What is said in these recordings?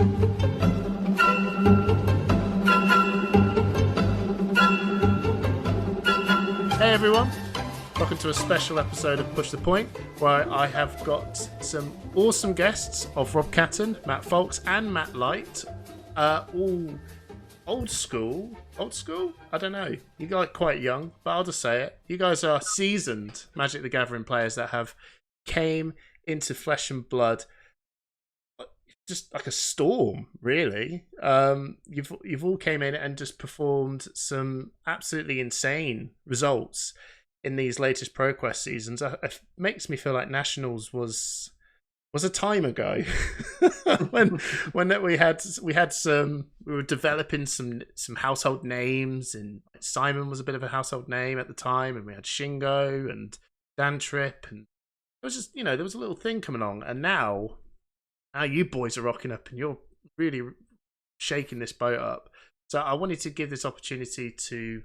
Hey everyone, welcome to a special episode of Push the Point, where I have got some awesome guests of Rob Catton, Matt Foulkes and Matt Light, all old school, I don't know, you guys are quite young, but I'll just say it, you guys are seasoned Magic the Gathering players that have came into Flesh and Blood just like a storm, really. You've all came in and just performed some absolutely insane results in these latest ProQuest seasons. It makes me feel like Nationals was a time ago when we were developing some household names, and Simon was a bit of a household name at the time, and we had Shingo and Dan Tripp, and it was just, there was a little thing coming along, and now you boys are rocking up and you're really shaking this boat up. So I wanted to give this opportunity to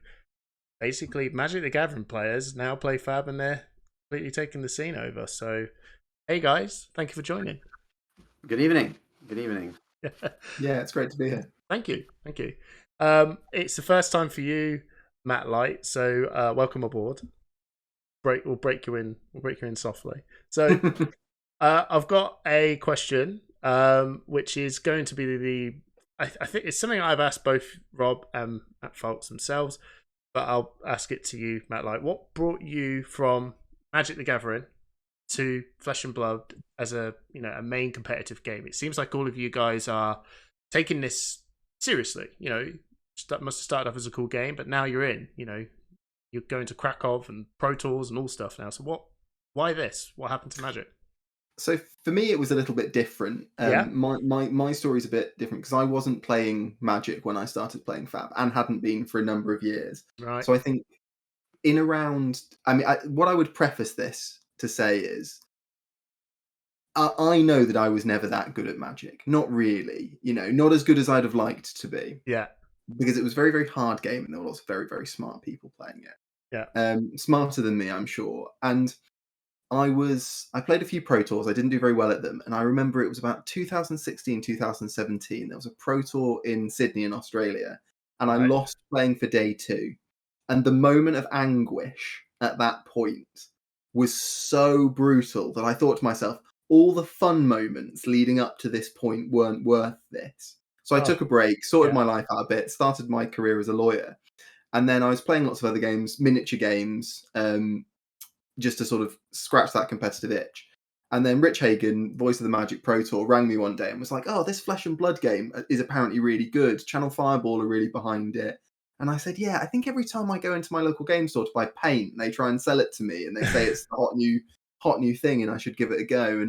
basically Magic the Gathering players now play Fab, and they're completely taking the scene over. So, hey guys, thank you for joining. Good evening. Yeah, it's great to be here. Thank you. It's the first time for you, Matt Light. So welcome aboard. We'll break you in softly. So. I've got a question, which is going to be I think it's something I've asked both Rob and Matt Foulkes themselves, but I'll ask it to you, Matt Light. What brought you from Magic the Gathering to Flesh and Blood as a main competitive game? It seems like all of you guys are taking this seriously. That must have started off as a cool game, but now you're in. You're going to Krakow and Pro Tours and all stuff now. So why this? What happened to Magic? So for me, it was a little bit different. My story's a bit different because I wasn't playing Magic when I started playing Fab, and hadn't been for a number of years. Right. So I think what I would preface this to say is, I know that I was never that good at Magic. Not really. Not as good as I'd have liked to be. Yeah. Because it was a very, very hard game, and there were lots of very, very smart people playing it. Yeah. Smarter than me, I'm sure. And I played a few Pro Tours. I didn't do very well at them. And I remember it was about 2016, 2017. There was a Pro Tour in Sydney in Australia. And I lost playing for day 2. And the moment of anguish at that point was so brutal that I thought to myself, all the fun moments leading up to this point weren't worth this. So I took a break, sorted my life out a bit, started my career as a lawyer. And then I was playing lots of other games, miniature games, just to sort of scratch that competitive itch. And then Rich Hagan, voice of the Magic Pro Tour, rang me one day and was like, "Oh, this Flesh and Blood game is apparently really good. Channel Fireball are really behind it." And I said, "Yeah, I think every time I go into my local game store to buy paint, they try and sell it to me, and they say it's the hot new thing, and I should give it a go."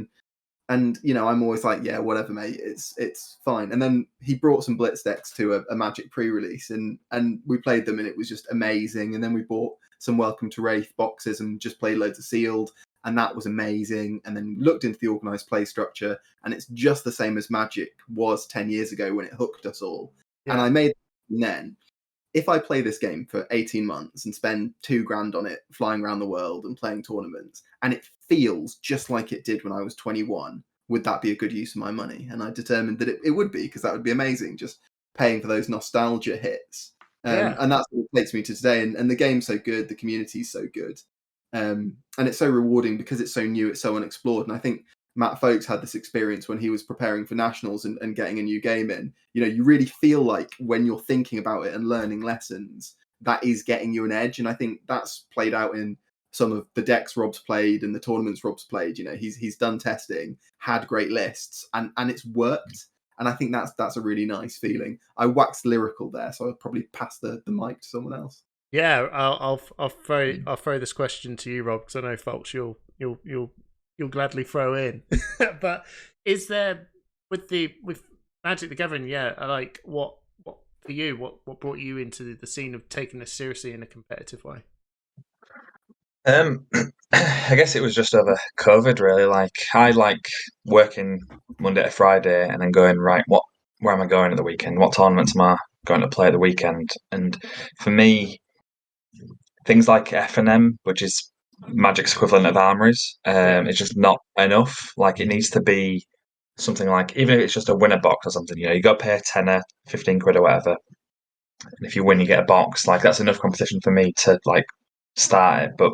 And I'm always like, "Yeah, whatever, mate. It's fine." And then he brought some Blitz decks to a Magic pre-release, and we played them, and it was just amazing. And then we bought some Welcome to Wraith boxes and just played loads of Sealed, and that was amazing. And then looked into the organised play structure, and it's just the same as Magic was 10 years ago when it hooked us all. Yeah. And I made then, if I play this game for 18 months and spend $2,000 on it, flying around the world and playing tournaments, and it feels just like it did when I was 21, would that be a good use of my money? And I determined that it would be, because that would be amazing, just paying for those nostalgia hits. And that's what takes me to today. And the game's so good, the community's so good. And it's so rewarding because it's so new, it's so unexplored. And I think Matt Foulkes had this experience when he was preparing for Nationals and getting a new game in. You really feel like when you're thinking about it and learning lessons, that is getting you an edge. And I think that's played out in some of the decks Rob's played and the tournaments Rob's played. He's done testing, had great lists, and it's worked. And I think that's a really nice feeling. I waxed lyrical there, so I'll probably pass the mic to someone else. Yeah, I'll throw this question to you, Rob, because I know Foulkes you'll gladly throw in. But is there with Magic the Gathering? Yeah, like what for you? What brought you into the scene of taking this seriously in a competitive way? I guess it was just over COVID, really. Like, I like working Monday to Friday and then going, right, where am I going at the weekend? What tournaments am I going to play at the weekend? And for me, things like F&M, which is Magic's equivalent of Armories, it's just not enough. Like, it needs to be something like, even if it's just a winner box or something, you got to pay a tenner, 15 quid or whatever. And if you win, you get a box. Like, that's enough competition for me to like start it. But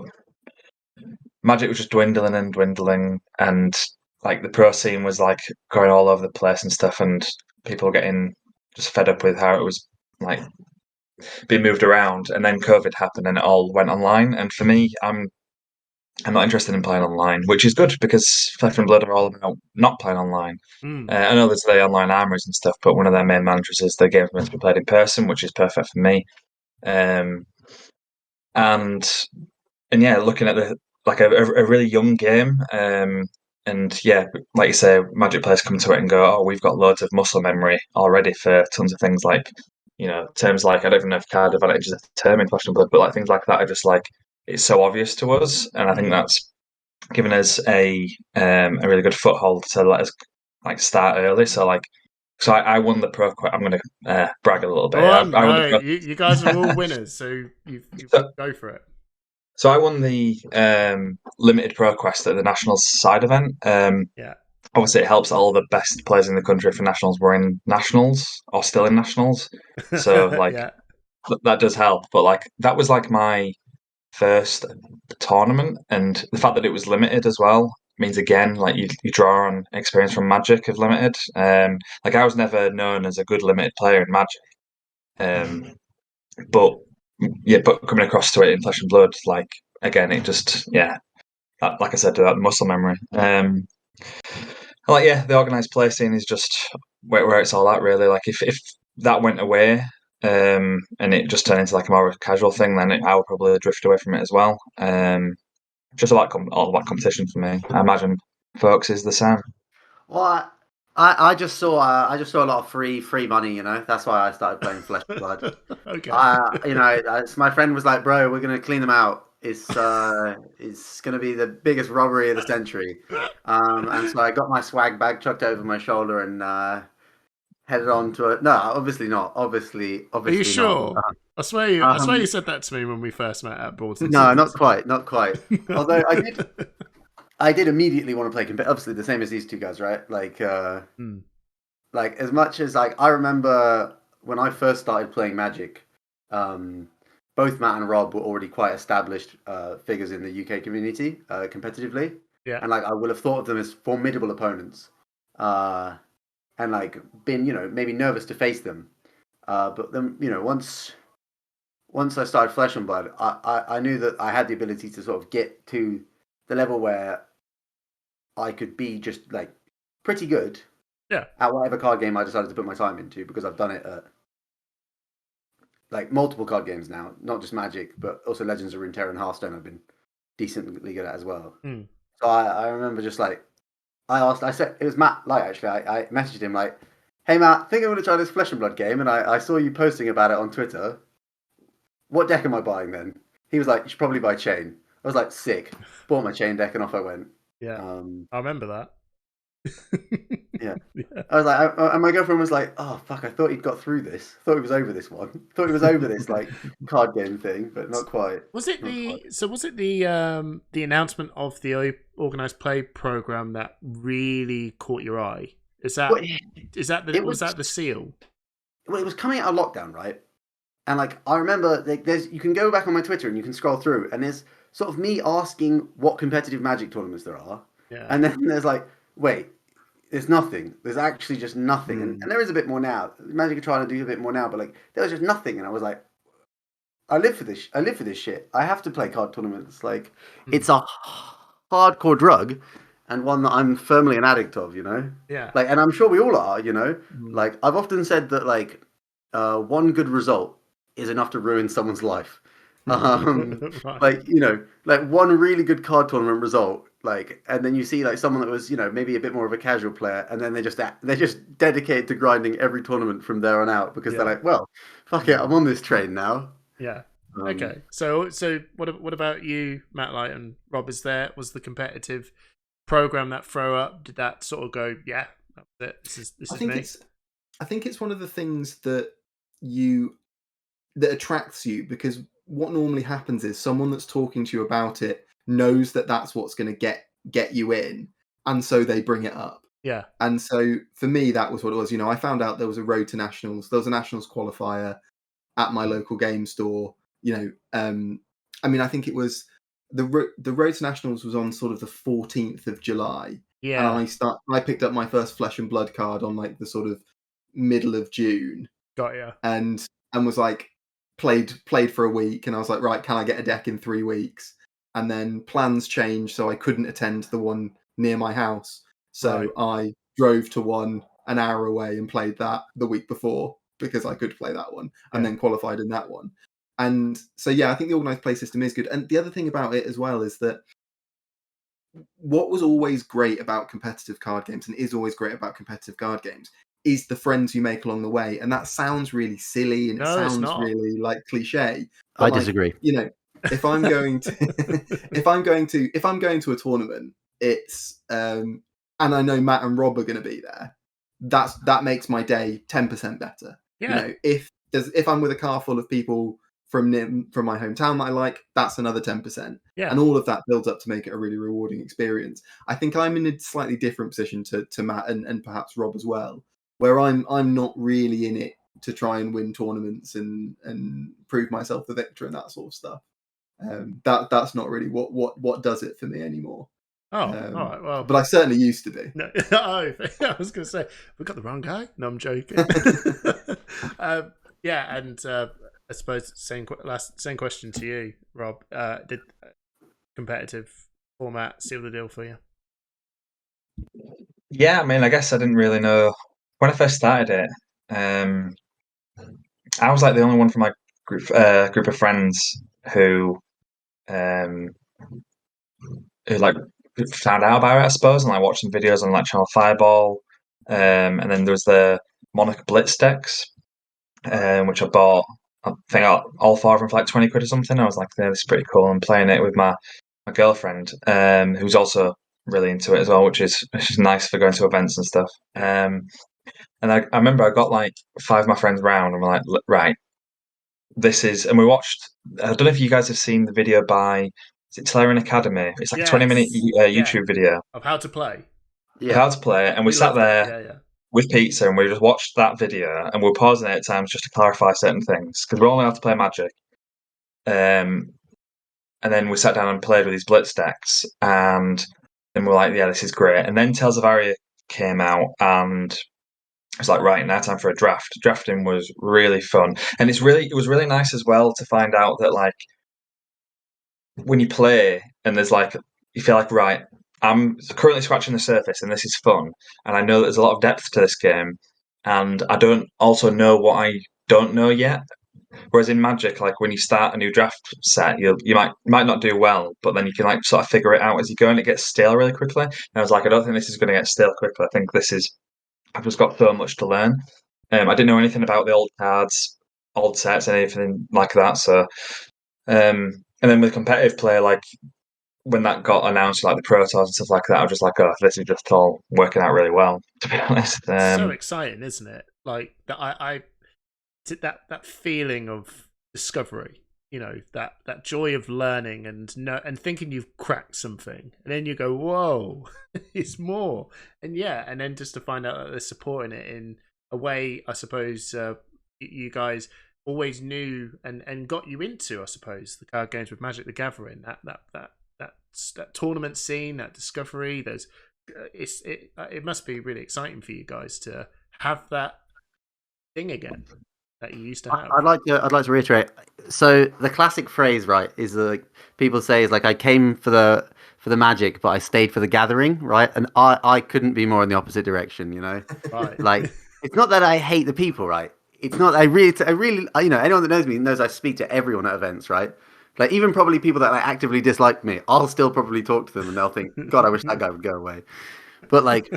Magic was just dwindling and dwindling, and like the pro scene was like going all over the place and stuff, and people were getting just fed up with how it was like being moved around. And then COVID happened, and it all went online. And for me, I'm not interested in playing online, which is good because Flesh and Blood are all about not playing online. Mm. I know there's the online armories and stuff, but one of their main mantras is the game's meant to be played in person, which is perfect for me. Um, and yeah, looking at the like a really young game, and yeah, like you say, Magic players come to it and go, "Oh, we've got loads of muscle memory already for tons of things like, terms like I don't even know if card advantage is a term in Flesh and Blood, but like things like that are just like it's so obvious to us, and I think that's given us a really good foothold to let us like start early. So I won the pro. I'm going to brag a little bit. Go on. I won the No, pro. you guys are all winners, so you So, go for it. so I won the limited pro quest at the Nationals side event. Yeah. Obviously, it helps that all the best players in the country for Nationals were in Nationals or still in Nationals. So like Yeah. that does help. But like that was like my first tournament, and the fact that it was limited as well means again like you draw on experience from Magic of limited. Like I was never known as a good limited player in Magic, but but coming across to it in Flesh and Blood, like again, it just like I said, that muscle memory. Like the organized play scene is just where it's all at really. Like if that went away, and it just turned into like a more casual thing, then I would probably drift away from it as well. Just all about competition for me. I imagine Foulkes is the same. Well, I just saw a lot of free money. That's why I started playing Flesh and Blood. Okay. My friend was like, "Bro, we're gonna clean them out. It's gonna be the biggest robbery of the century." And so I got my swag bag chucked over my shoulder and headed on to no, obviously not. Obviously, Are you sure? not. I swear you said that to me when we first met at Broad. No, not quite. Although I did immediately want to play obviously the same as these two guys, right? Like as much as like I remember when I first started playing Magic, both Matt and Rob were already quite established figures in the UK community competitively. Yeah. And like I would have thought of them as formidable opponents. And like been, maybe nervous to face them. But then, once I started Flesh and Blood, I knew that I had the ability to sort of get to the level where I could be just like pretty good at whatever card game I decided to put my time into, because I've done it at like multiple card games now, not just Magic, but also Legends of Runeterra and Hearthstone I've been decently good at as well. So I remember just like I said, it was Matt Light actually, I messaged him like, "Hey Matt, I think I'm going to try this Flesh and Blood game, and I saw you posting about it on Twitter. What deck am I buying then?" He was like, "You should probably buy Chain." I was like, "Sick." Bought my Chain deck and off I went. Yeah, I remember that. Yeah. I was like, and my girlfriend was like, "Oh fuck, I thought he'd got through this. Thought he was over this one. Thought he was over this like card game thing, but not quite." Was it the announcement of the organized play program that really caught your eye? Was that the seal? Well, it was coming out of lockdown, right? And like I remember, you can go back on my Twitter and you can scroll through, and there's sort of me asking what competitive Magic tournaments there are, and then there's like, wait, there's nothing. There's actually just nothing, and there is a bit more now. Magic are trying to do a bit more now, but like there was just nothing, and I was like, I live for this. I live for this shit. I have to play card tournaments. Like it's a hardcore drug, and one that I'm firmly an addict of. Yeah. Like, and I'm sure we all are. Like I've often said that like one good result is enough to ruin someone's life. Right. Like like one really good card tournament result, like, and then you see like someone that was maybe a bit more of a casual player, and then they're just dedicated to grinding every tournament from there on out, because they're like, well, fuck it, I'm on this train now. Yeah. Okay. So what about you, Matt Light and Rob? Was the competitive program that throw up? Did that sort of go? Yeah, that's it. This is me. I think it's one of the things that attracts you, because what normally happens is someone that's talking to you about it knows that that's what's going to get you in, and so they bring it up. Yeah. And so for me, that was what it was. You know, I found out there was a road to nationals. There was a nationals qualifier at my local game store. You know, I mean, I think it was the road to nationals was on sort of the 14th of July, and Yeah. I picked up my first Flesh and Blood card on like the sort of middle of June, Got ya. and was like played for a week, and I was like, right, can I get a deck in 3 weeks? And then plans changed, so I couldn't attend the one near my house. So I drove to one an hour away and played that the week before because I could play that one, and then qualified in that one. And so, yeah, I think the organized play system is good. And the other thing about it as well is that what was always great about competitive card games, and is always great about competitive card games, is the friends you make along the way. And that sounds really silly, and it sounds really like cliche. But I disagree. You know, if I'm going to if I'm going to a tournament, it's and I know Matt and Rob are going to be there, that makes my day 10% better. Yeah. You know, if I'm with a car full of people from my hometown that I like, that's another 10%. Yeah. And all of that builds up to make it a really rewarding experience. I think I'm in a slightly different position to Matt and perhaps Rob as well, where I'm not really in it to try and win tournaments and prove myself the victor and that sort of stuff. That's not really what does it for me anymore. All right. Well, but I certainly used to be. No, I was going to say we got the wrong guy. No, I'm joking. Yeah, and I suppose same question to you, Rob. Did competitive format seal the deal for you? Yeah, I mean, I guess I didn't really know when I first started it. I was like the only one from my group of friends who like found out about it, I suppose, and like watched some videos on like Channel Fireball. And then there was the Monaco Blitz decks, which I bought. I think all 4 of them for like 20 quid or something. I was like, yeah, this is pretty cool. I'm playing it with my girlfriend, who's also really into it as well, which is nice for going to events and stuff. And I remember I got like 5 of my friends round, and we're like, right, this is, and we watched. I don't know if you guys have seen the video by, is it Tellerian Academy? It's like a 20-minute YouTube video of how to play. Of how to play it, and we sat there with pizza, and we just watched that video, and we were pausing it at times just to clarify certain things because we're only allowed to play Magic. And then we sat down and played with these Blitz decks, and then we're like, yeah, this is great. And then Tales of Aria came out, and it was like, right, now time for a draft. Drafting was really fun, and it was really nice as well to find out that like when you play and there's like you feel like, right, I'm currently scratching the surface and this is fun, and I know that there's a lot of depth to this game, and I don't also know what I don't know yet. Whereas in Magic, like when you start a new draft set, you might not do well, but then you can like sort of figure it out as you go, and it gets stale really quickly. And I was like, I don't think this is going to get stale quickly. I think I've just got so much to learn. I didn't know anything about the old cards, old sets, anything like that. So, and then with competitive play, like when that got announced, like the Pro Tours and stuff like that, I was just like, oh, this is just all working out really well, to be honest. So exciting, isn't it? Like that, that feeling of discovery, you know, that joy of learning and thinking you've cracked something, and then you go, whoa, it's more, and then just to find out that they're supporting it in a way, I suppose you guys always knew and got you into, I suppose, the card games with Magic the Gathering, that tournament scene, that discovery. There's it must be really exciting for you guys to have that thing again that you used to have. I'd like to reiterate. So the classic phrase, right, is like people say is like, I came for the Magic, but I stayed for the Gathering, right? And I couldn't be more in the opposite direction, you know. Right. Like, it's not that I hate the people, right? It's not. I really, you know, anyone that knows me knows I speak to everyone at events, right? Like, even probably people that like actively dislike me, I'll still probably talk to them, and they'll think, God, I wish that guy would go away. But like,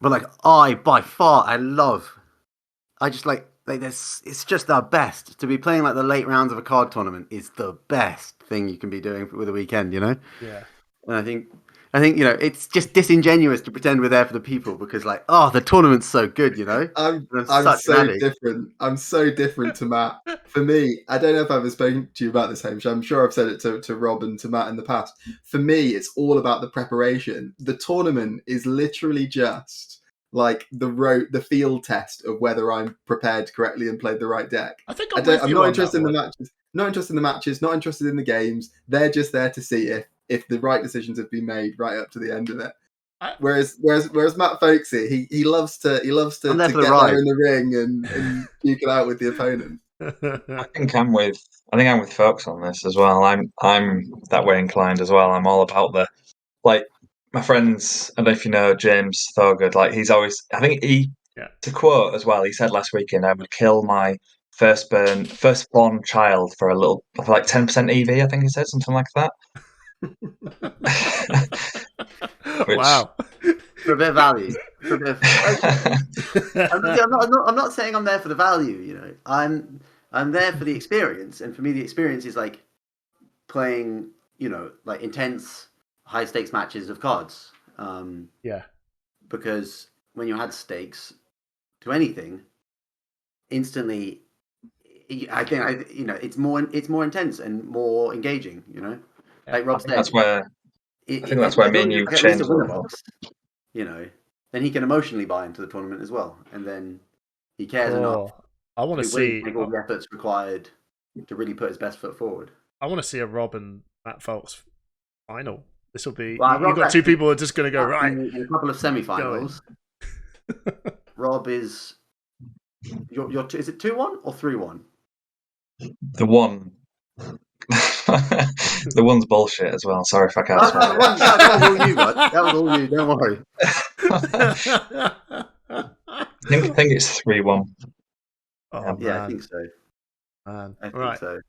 by far, I just like this. It's just the best to be playing. Like the late rounds of a card tournament is the best thing you can be doing with a weekend, you know. Yeah. And I think I think, it's just disingenuous to pretend we're there for the people because, like, oh, the tournament's so good, I'm such an so addict. different. I'm so different to Matt. For me, I don't know if I've ever spoken to you about this, Hamish. I'm sure I've said it to Rob and to Matt in the past. For me, it's all about the preparation. The tournament is literally just like the field test of whether I'm prepared correctly and played the right deck. I think I'm not interested in the matches. Not interested in the matches. Not interested in the games. They're just there to see if the right decisions have been made right up to the end of it. Whereas Matt Foulkes, he loves to get there in the ring and duke it out with the opponent. I think I'm with Foulkes on this as well. I'm that way inclined as well. I'm all about my friends. I don't know if you know James Thorgood. Like he's always. I think to quote as well. He said last weekend, "I would kill my firstborn child for 10% EV." I think he said something like that. Wow. For a bit of value. I'm not saying I'm there for the value, I'm there for the experience, and for me the experience is like playing, like intense high stakes matches of cards. Because when you add stakes to anything, instantly I think it's more intense and more engaging, like Rob said. That's where I think that's where me and you change. Then he can emotionally buy into the tournament as well, and then he cares enough. I want to see make all the efforts required to really put his best foot forward. I want to see a Rob and Matt Foulkes final. This will be. You've got two people who are just going to go right in a couple of semi-finals. Rob is is it 2-1 or 3-1? The one. The one's bullshit as well. Sorry if I can't swear. That was all you, bud. That was all you. Don't worry. I think it's 3-1. Yeah, I think so. Man. I think so.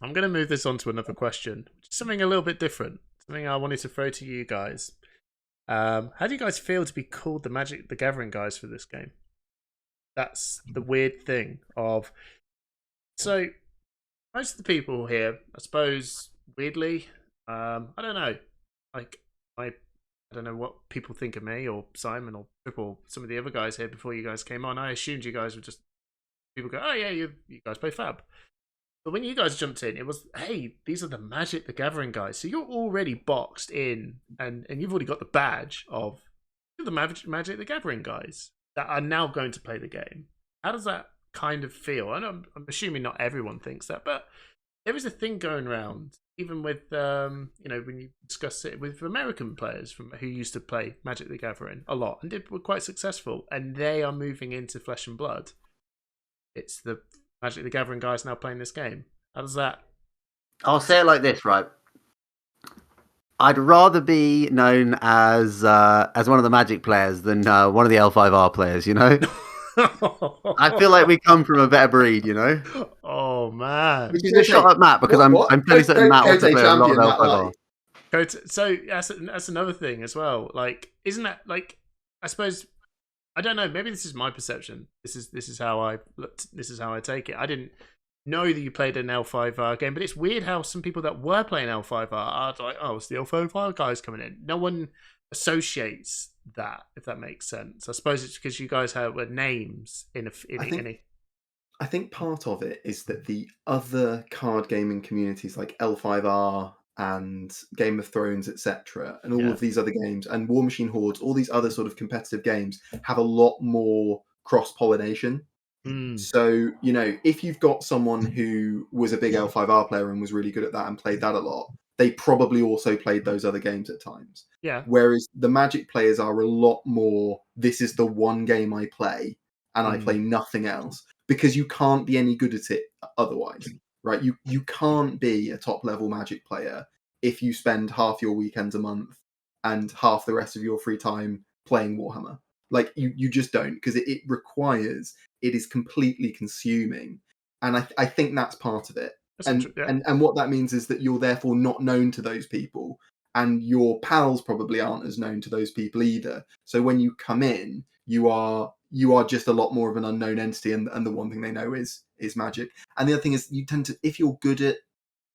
I'm going to move this on to another question. Something a little bit different. Something I wanted to throw to you guys. How do you guys feel to be called the Magic the Gathering guys for this game? That's the weird thing of. So, most of the people here, I suppose, weirdly, I don't know. Like, I don't know what people think of me or Simon or Tripp or some of the other guys here before you guys came on. I assumed you guys were just people go, oh yeah, you guys play Fab. But when you guys jumped in, it was, hey, these are the Magic the Gathering guys. So you're already boxed in, and you've already got the badge of the Magic the Gathering guys that are now going to play the game. How does that kind of feel? And I'm assuming not everyone thinks that, but there is a thing going around, even with when you discuss it with American players who used to play Magic the Gathering a lot and were quite successful, and they are moving into Flesh and Blood. It's the Magic the Gathering guys now playing this game. How does that? I'll say it like this, right? I'd rather be known as one of the Magic players than one of the L5R players, I feel like we come from a better breed, Oh man! Which is a shot at Matt because I'm fairly certain Matt wants to play a lot of L5R. So that's another thing as well. Like, isn't that like? I suppose I don't know. Maybe this is my perception. This is how I looked. This is how I take it. I didn't know that you played an L5R game, but it's weird how some people that were playing L5R are like, oh, it's the L5R guys coming in. No one associates that, if that makes sense. I suppose it's because you guys were names I think part of it is that the other card gaming communities like L5R and Game of Thrones, etc., and all of these other games, and War Machine Hordes, all these other sort of competitive games have a lot more cross-pollination. So, if you've got someone who was a big L5R player and was really good at that and played that a lot, they probably also played those other games at times. Yeah. Whereas the Magic players are a lot more, this is the one game I play, and I play nothing else, because you can't be any good at it otherwise, right? You can't be a top-level Magic player if you spend half your weekends a month and half the rest of your free time playing Warhammer. Like, you just don't, because it requires, it is completely consuming. And I think that's part of it. And what that means is that you're therefore not known to those people, and your pals probably aren't as known to those people either. So when you come in, you are just a lot more of an unknown entity, and the one thing they know is Magic. And the other thing is, you tend to, if you're good at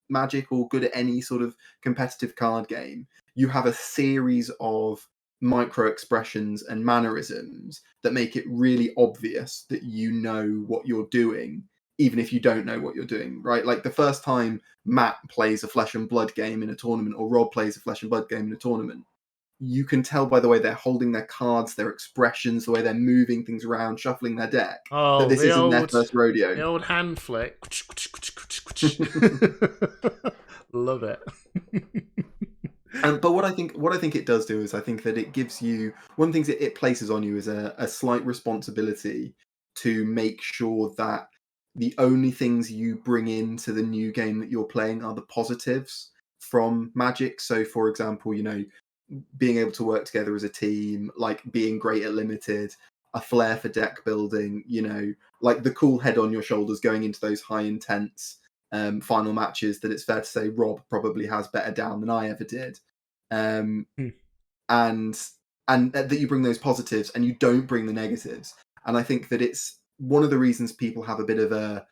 Magic or good at any sort of competitive card game, you have a series of micro expressions and mannerisms that make it really obvious that you know what you're doing, even if you don't know what you're doing, right? Like the first time Matt plays a Flesh and Blood game in a tournament, or Rob plays a Flesh and Blood game in a tournament, you can tell by the way they're holding their cards, their expressions, the way they're moving things around, shuffling their deck, that this isn't their first rodeo. The old hand flick. Love it. But what I think it does do is I think that it gives you one of the things it places on you is a slight responsibility to make sure that the only things you bring into the new game that you're playing are the positives from Magic. So, for example, being able to work together as a team, like being great at limited, a flair for deck building, like the cool head on your shoulders going into those high intense final matches that it's fair to say Rob probably has better down than I ever did. And that you bring those positives and you don't bring the negatives. And I think that it's one of the reasons people have a bit of a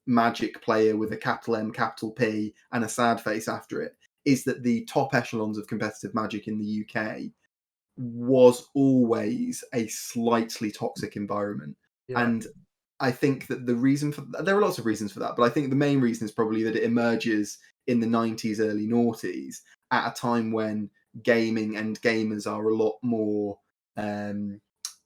Magic player with a capital M, capital P and a sad face after it, is that the top echelons of competitive Magic in the UK was always a slightly toxic environment. Yeah. And I think that there are lots of reasons for that, but I think the main reason is probably that it emerges in the 90s, early noughties, at a time when gaming and gamers are a lot more,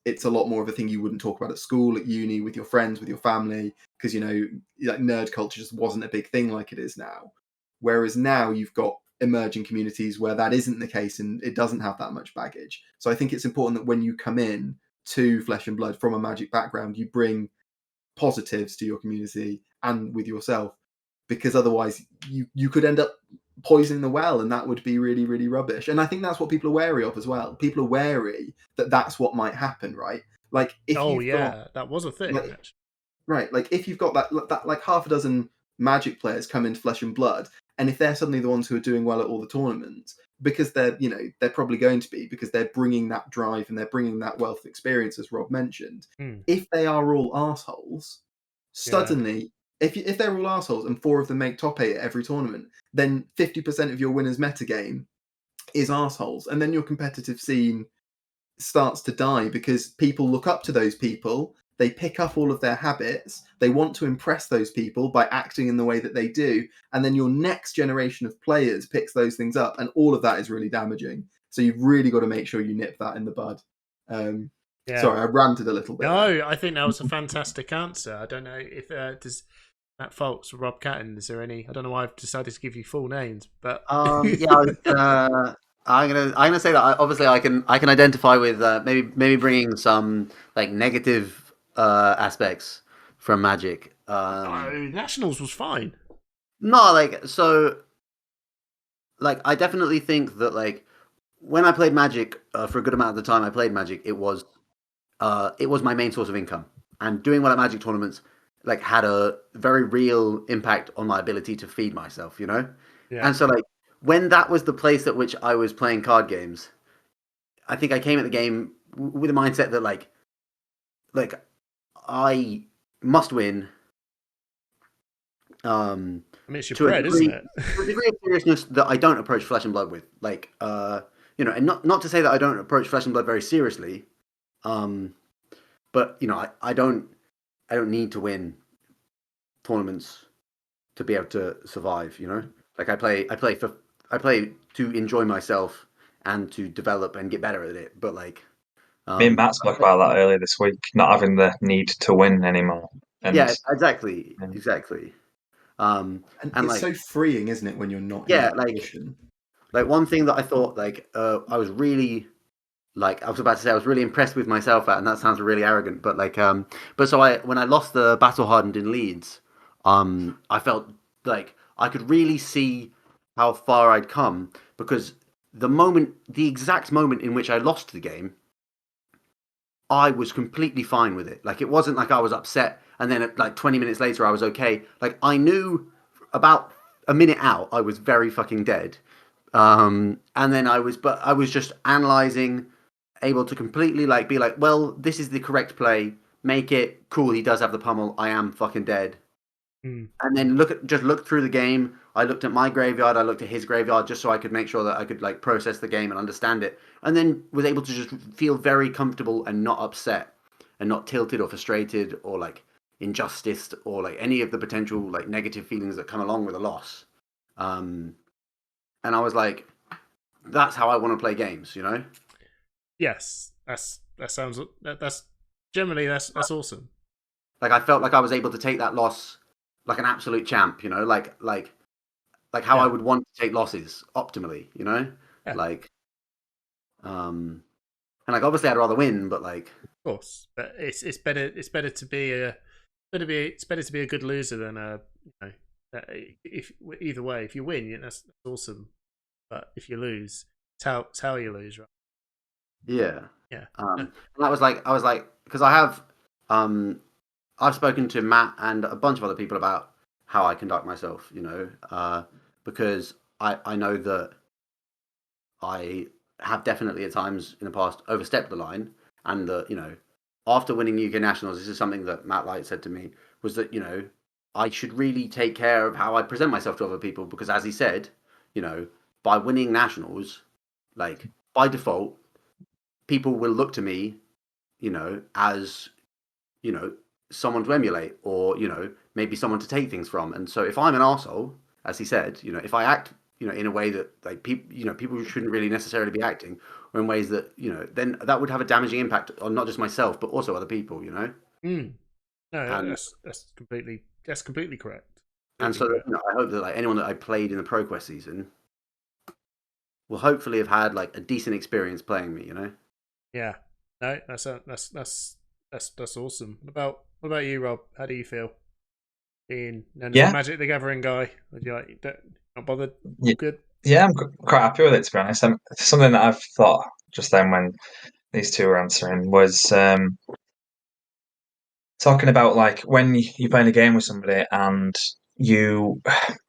it's a lot more of a thing you wouldn't talk about at school, at uni, with your friends, with your family, because, like nerd culture just wasn't a big thing like it is now. Whereas now you've got emerging communities where that isn't the case and it doesn't have that much baggage. So I think it's important that when you come in to Flesh and Blood from a Magic background, you bring positives to your community and with yourself, because otherwise you could end up poisoning the well, and that would be really, really rubbish. And I think that's what people are wary of as well. People are wary that that's what might happen, right? Like if that was a thing, right? Like if you've got that like half a dozen Magic players come into Flesh and Blood, and if they're suddenly the ones who are doing well at all the tournaments, because they're probably going to be, because they're bringing that drive and they're bringing that wealth of experience, as Rob mentioned. If they are all arseholes, suddenly, if they're all arseholes and 4 of them make top 8 at every tournament, then 50% of your winners metagame is arseholes, and then your competitive scene starts to die because people look up to those people. They pick up all of their habits. They want to impress those people by acting in the way that they do. And then your next generation of players picks those things up. And all of that is really damaging. So you've really got to make sure you nip that in the bud. Sorry, I ranted a little bit. No, I think that was a fantastic answer. I don't know if does Matt Foulkes or Rob Catton, is there any? I don't know why I've decided to give you full names, but I'm gonna say that obviously I can identify with maybe bringing some like negative aspects from Magic. Nationals was fine. No, I definitely think that like when I played Magic for a good amount of the time I played Magic, it was my main source of income, and doing well at Magic tournaments like had a very real impact on my ability to feed myself, Yeah. And so like when that was the place at which I was playing card games, I think I came at the game with a mindset that like I must win. It's your bread, isn't it? To a degree of seriousness that I don't approach Flesh and Blood with, and not to say that I don't approach Flesh and Blood very seriously, but I don't need to win tournaments to be able to survive. Like I play to enjoy myself and to develop and get better at it. But like, me and Matt spoke about that earlier this week, not having the need to win anymore. And, yeah, exactly. And and it's like, so freeing, isn't it, when you're not in that position? Like one thing that I thought I was really impressed with myself at, and that sounds really arrogant, but when I lost the Battle Hardened in Leeds, I felt like I could really see how far I'd come, because the exact moment in which I lost the game, I was completely fine with it. Like, it wasn't like I was upset and then like 20 minutes later I was okay. Like, I knew about a minute out I was very fucking dead. And then I was just analyzing, able to completely like be like, well, this is the correct play. Make it cool. He does have the pummel. I am fucking dead. Mm. and then look through the game. I looked at my graveyard, I looked at his graveyard, just so I could make sure that I could like process the game and understand it, and then was able to just feel very comfortable and not upset and not tilted or frustrated or like injusticed or like any of the potential like negative feelings that come along with a loss. And I was like, that's how I want to play games, you know? Yes, that's generally that's awesome. Like I felt like I was able to take that loss like an absolute champ, you know, like how I would want to take losses optimally, you know, like, and like obviously I'd rather win, but like, of course, but it's better to be a good loser than a if either way, if you win, that's awesome, but if you lose, it's how you lose, right? yeah. And I was like, because I've spoken to Matt and a bunch of other people about how I conduct myself, you know, because I know that I have definitely at times in the past overstepped the line, and that, you know, after winning UK Nationals, this is something that Matt Light said to me, was that, you know, I should really take care of how I present myself to other people, because as he said, you know, by winning Nationals, like by default, people will look to me, you know, as, you know, someone to emulate, or, you know, maybe someone to take things from. And so if I'm an arsehole, as he said, you know, if I act, you know, in a way that like people, you know, people shouldn't really necessarily be acting, or in ways that, you know, then that would have a damaging impact on not just myself but also other people, you know. no, And that's completely correct. and so, you know, I hope that like anyone that I played in the ProQuest season will hopefully have had like a decent experience playing me, you know. Yeah, no, that's awesome. What about you, Rob? How do you feel being known as the Yeah, Magic the Gathering guy? Would you like not bothered? yeah, Good. yeah. I'm quite happy with it, to be honest. Something that I've thought just then when these two were answering was talking about like when you're playing a game with somebody and you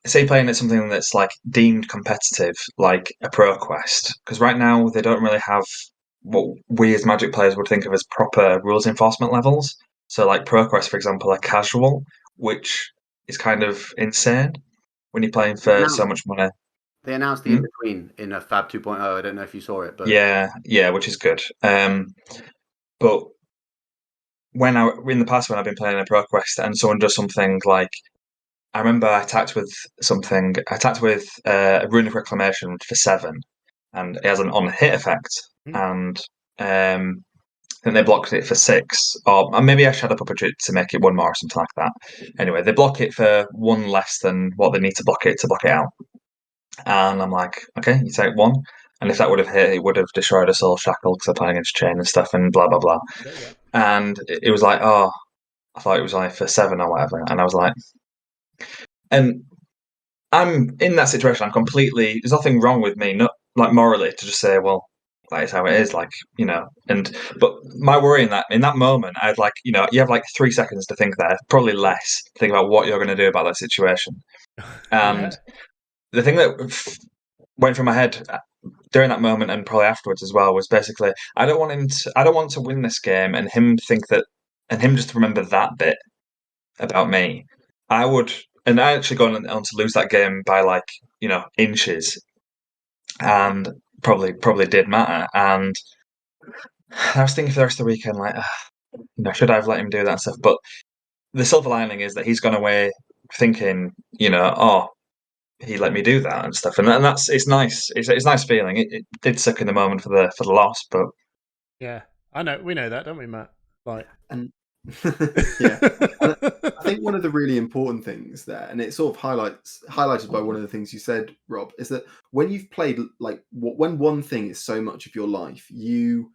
say playing at something that's like deemed competitive, like a pro quest, because right now they don't really have what we as Magic players would think of as proper rules enforcement levels. So like pro quest, for example, are casual, which is kind of insane when you're playing for so Now much money. they announced the in Hmm? between in a Fab 2.0. I don't know if you saw it, but Yeah, yeah, which is good. But in the past when I've been playing a pro quest and someone does something like I remember I attacked with something. I attacked with a runic reclamation for 7, and it has an on hit effect. Mm. And then they blocked it for 6, or maybe I shadow puppetry to make it 1 more or something like that. Anyway, they block it for 1 less than what they need to block it out. And I'm like, okay, you take 1. And if that would have hit, it would have destroyed a soul shackle because they're playing against chain and stuff and blah blah blah. Yeah. And it was like, oh, I thought it was like for 7 or whatever, and I was like, and I'm in that situation. I'm completely. There's nothing wrong with me, not like morally, to just say, well, that is how it is. Like, you know. But my worry in that moment, I'd like, you know, you have like 3 seconds to think there, probably less, to think about what you're going to do about that situation. And Yeah. the thing that went through my head during that moment and probably afterwards as well was basically, I don't want him to. I don't want to win this game and him think that, and him just remember that bit about me. I would, and I actually gone on to lose that game by like, you know, inches, and probably did matter. And I was thinking for the rest of the weekend, like, you know, should I have let him do that stuff? But the silver lining is that he's gone away thinking, you know, oh, he let me do that and stuff, and that's it's nice. It's a nice feeling. It did suck in the moment for the loss, but Yeah, I know. We know that, don't we, Matt? Like, And yeah, and I think one of the really important things there, and it sort of highlighted by one of the things you said, Rob, is that when you've played like when one thing is so much of your life, you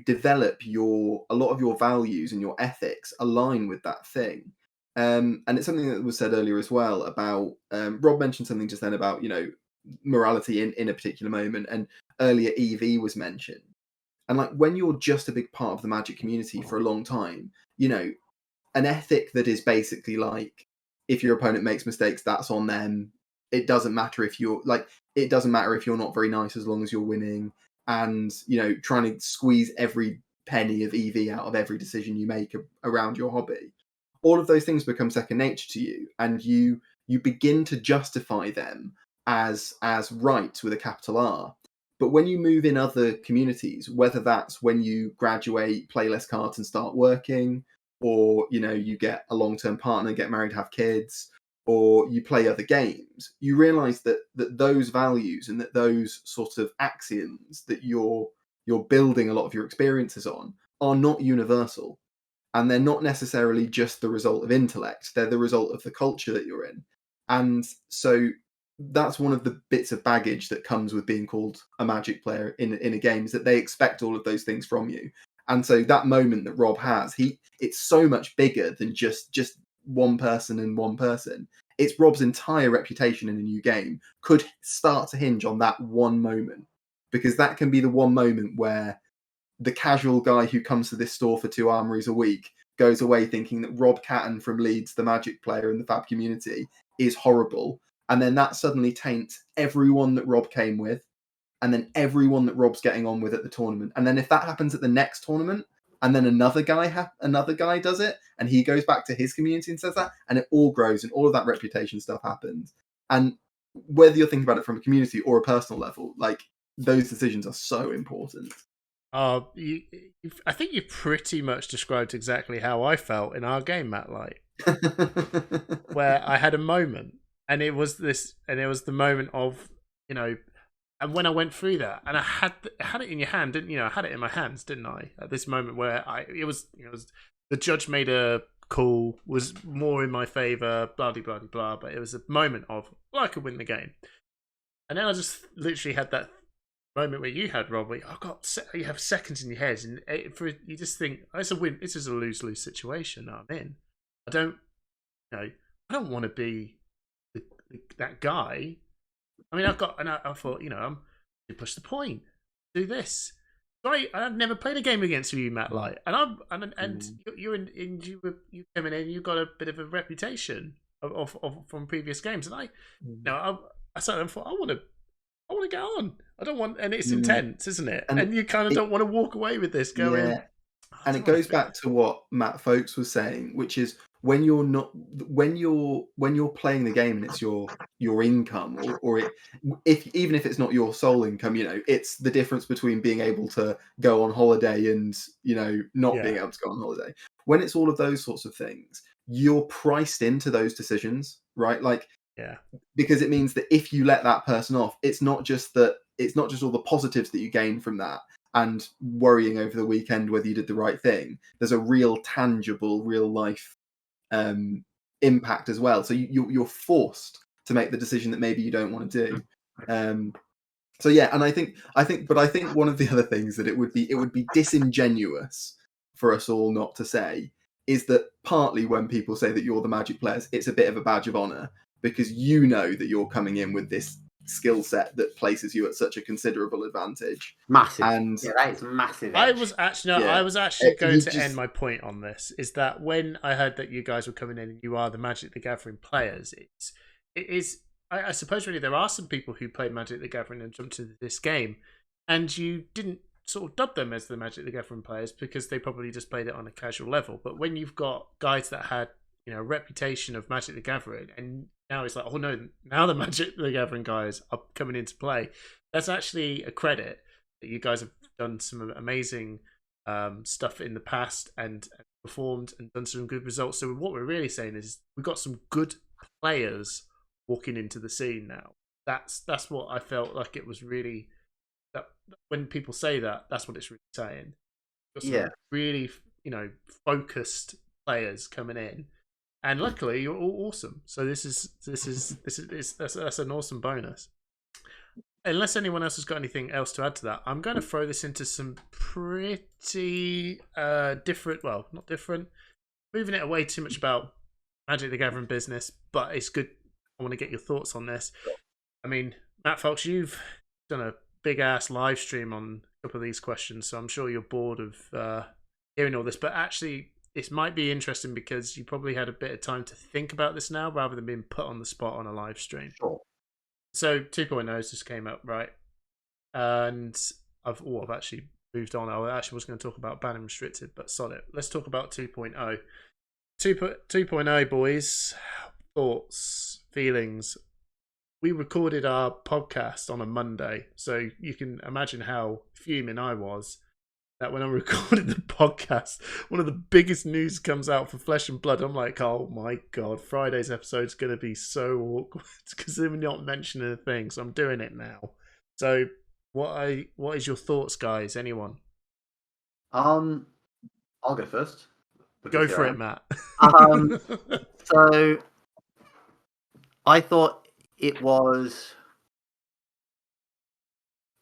develop a lot of your values and your ethics align with that thing. And it's something that was said earlier as well about Rob mentioned something just then about, you know, morality in a particular moment, and earlier EV was mentioned. And like when you're just a big part of the Magic community for a long time, you know, an ethic that is basically like, if your opponent makes mistakes, that's on them. It doesn't matter if you're not very nice as long as you're winning, and, you know, trying to squeeze every penny of EV out of every decision you make around your hobby. all of those things become second nature to you, and you begin to justify them as right with a capital R. But when you move in other communities, whether that's when you graduate, play less cards and start working, or you get a long-term partner, get married, have kids, or you play other games, you realize that those values and that those sort of axioms that you're building a lot of your experiences on are not universal. And they're not necessarily just the result of intellect. They're the result of the culture that you're in. And so that's one of the bits of baggage that comes with being called a Magic player in a game, is that they expect all of those things from you. And so that moment that Rob has, it's so much bigger than just one person and one person. It's Rob's entire reputation in a new game could start to hinge on that one moment, because that can be the one moment where the casual guy who comes to this store for 2 armories a week goes away thinking that Rob Catton from Leeds, the Magic player in the Fab community, is horrible. And then that suddenly taints everyone that Rob came with, and then everyone that Rob's getting on with at the tournament. And then if that happens at the next tournament, and then another guy does it, and he goes back to his community and says that, and it all grows, and all of that reputation stuff happens. And whether you're thinking about it from a community or a personal level, like, those decisions are so important. I think you pretty much described exactly how I felt in our game, Matt Light, where I had a moment, and it was the moment of, and when I went through that, and I had it in your hand, didn't you? I had it in my hands, didn't I? At this moment where it was the judge made a call, was more in my favour, blah blah blah blah. But it was a moment of, well, I could win the game, and then I just literally had that moment where you had, Rob, where you have seconds in your head, and you just think, oh, it's a win. This is a lose-lose situation I'm in. I don't want to be that guy. I mean, I thought, I'm to push the point, do this. I've never played a game against you, Matt Light, and you came in and you got a bit of a reputation of from previous games, and I sat there and thought, I want to get on. I don't want, and it's intense, isn't it? And you kind of don't want to walk away with this going. Yeah. And it goes back to what Matt Foulkes was saying, which is when you're playing the game and it's your income, or even if it's not your sole income, it's the difference between being able to go on holiday and not being able to go on holiday. When it's all of those sorts of things, you're priced into those decisions, right? Like, because it means that if you let that person off, it's not just all the positives that you gain from that and worrying over the weekend whether you did the right thing. There's a real tangible, real life impact as well. So you're forced to make the decision that maybe you don't want to do. So yeah, and I think one of the other things that it would be disingenuous for us all not to say is that partly when people say that you're the Magic players, it's a bit of a badge of honor, because that you're coming in with this skill set that places you at such a considerable advantage. Massive. And that is massive. I was actually going to end my point on this, is that when I heard that you guys were coming in and you are the Magic the Gathering players, I suppose really there are some people who played Magic the Gathering and jumped into this game, and you didn't sort of dub them as the Magic the Gathering players because they probably just played it on a casual level. But when you've got guys that had a reputation of Magic the Gathering, and now it's like, oh no, now the Magic the Gathering guys are coming into play, that's actually a credit that you guys have done some amazing stuff in the past and performed and done some good results. So what we're really saying is we've got some good players walking into the scene now. That's what I felt like it was really, that when people say that, that's what it's really saying. Some really focused players coming in. And luckily, you're all awesome. So that's an awesome bonus. Unless anyone else has got anything else to add to that, I'm going to throw this into some pretty different. Well, not different. Moving it away too much about Magic the Gathering business, but it's good. I want to get your thoughts on this. I mean, Matt Foulkes, you've done a big ass live stream on a couple of these questions, so I'm sure you're bored of hearing all this. But actually, it might be interesting because you probably had a bit of time to think about this now rather than being put on the spot on a live stream. Sure. So 2.0 just came up, right? And I've actually moved on. I actually was going to talk about ban and restricted, but solid. Let's talk about 2.0. 2.0 boys, thoughts, feelings. We recorded our podcast on a Monday, so you can imagine how fuming I was that when I recorded the podcast, one of the biggest news comes out for Flesh and Blood. I'm like, oh my god, Friday's episode's going to be so awkward because they're not mentioning a thing. So I'm doing it now. So what is your thoughts, guys? Anyone? I'll go first. Go for it, Matt. So I thought it was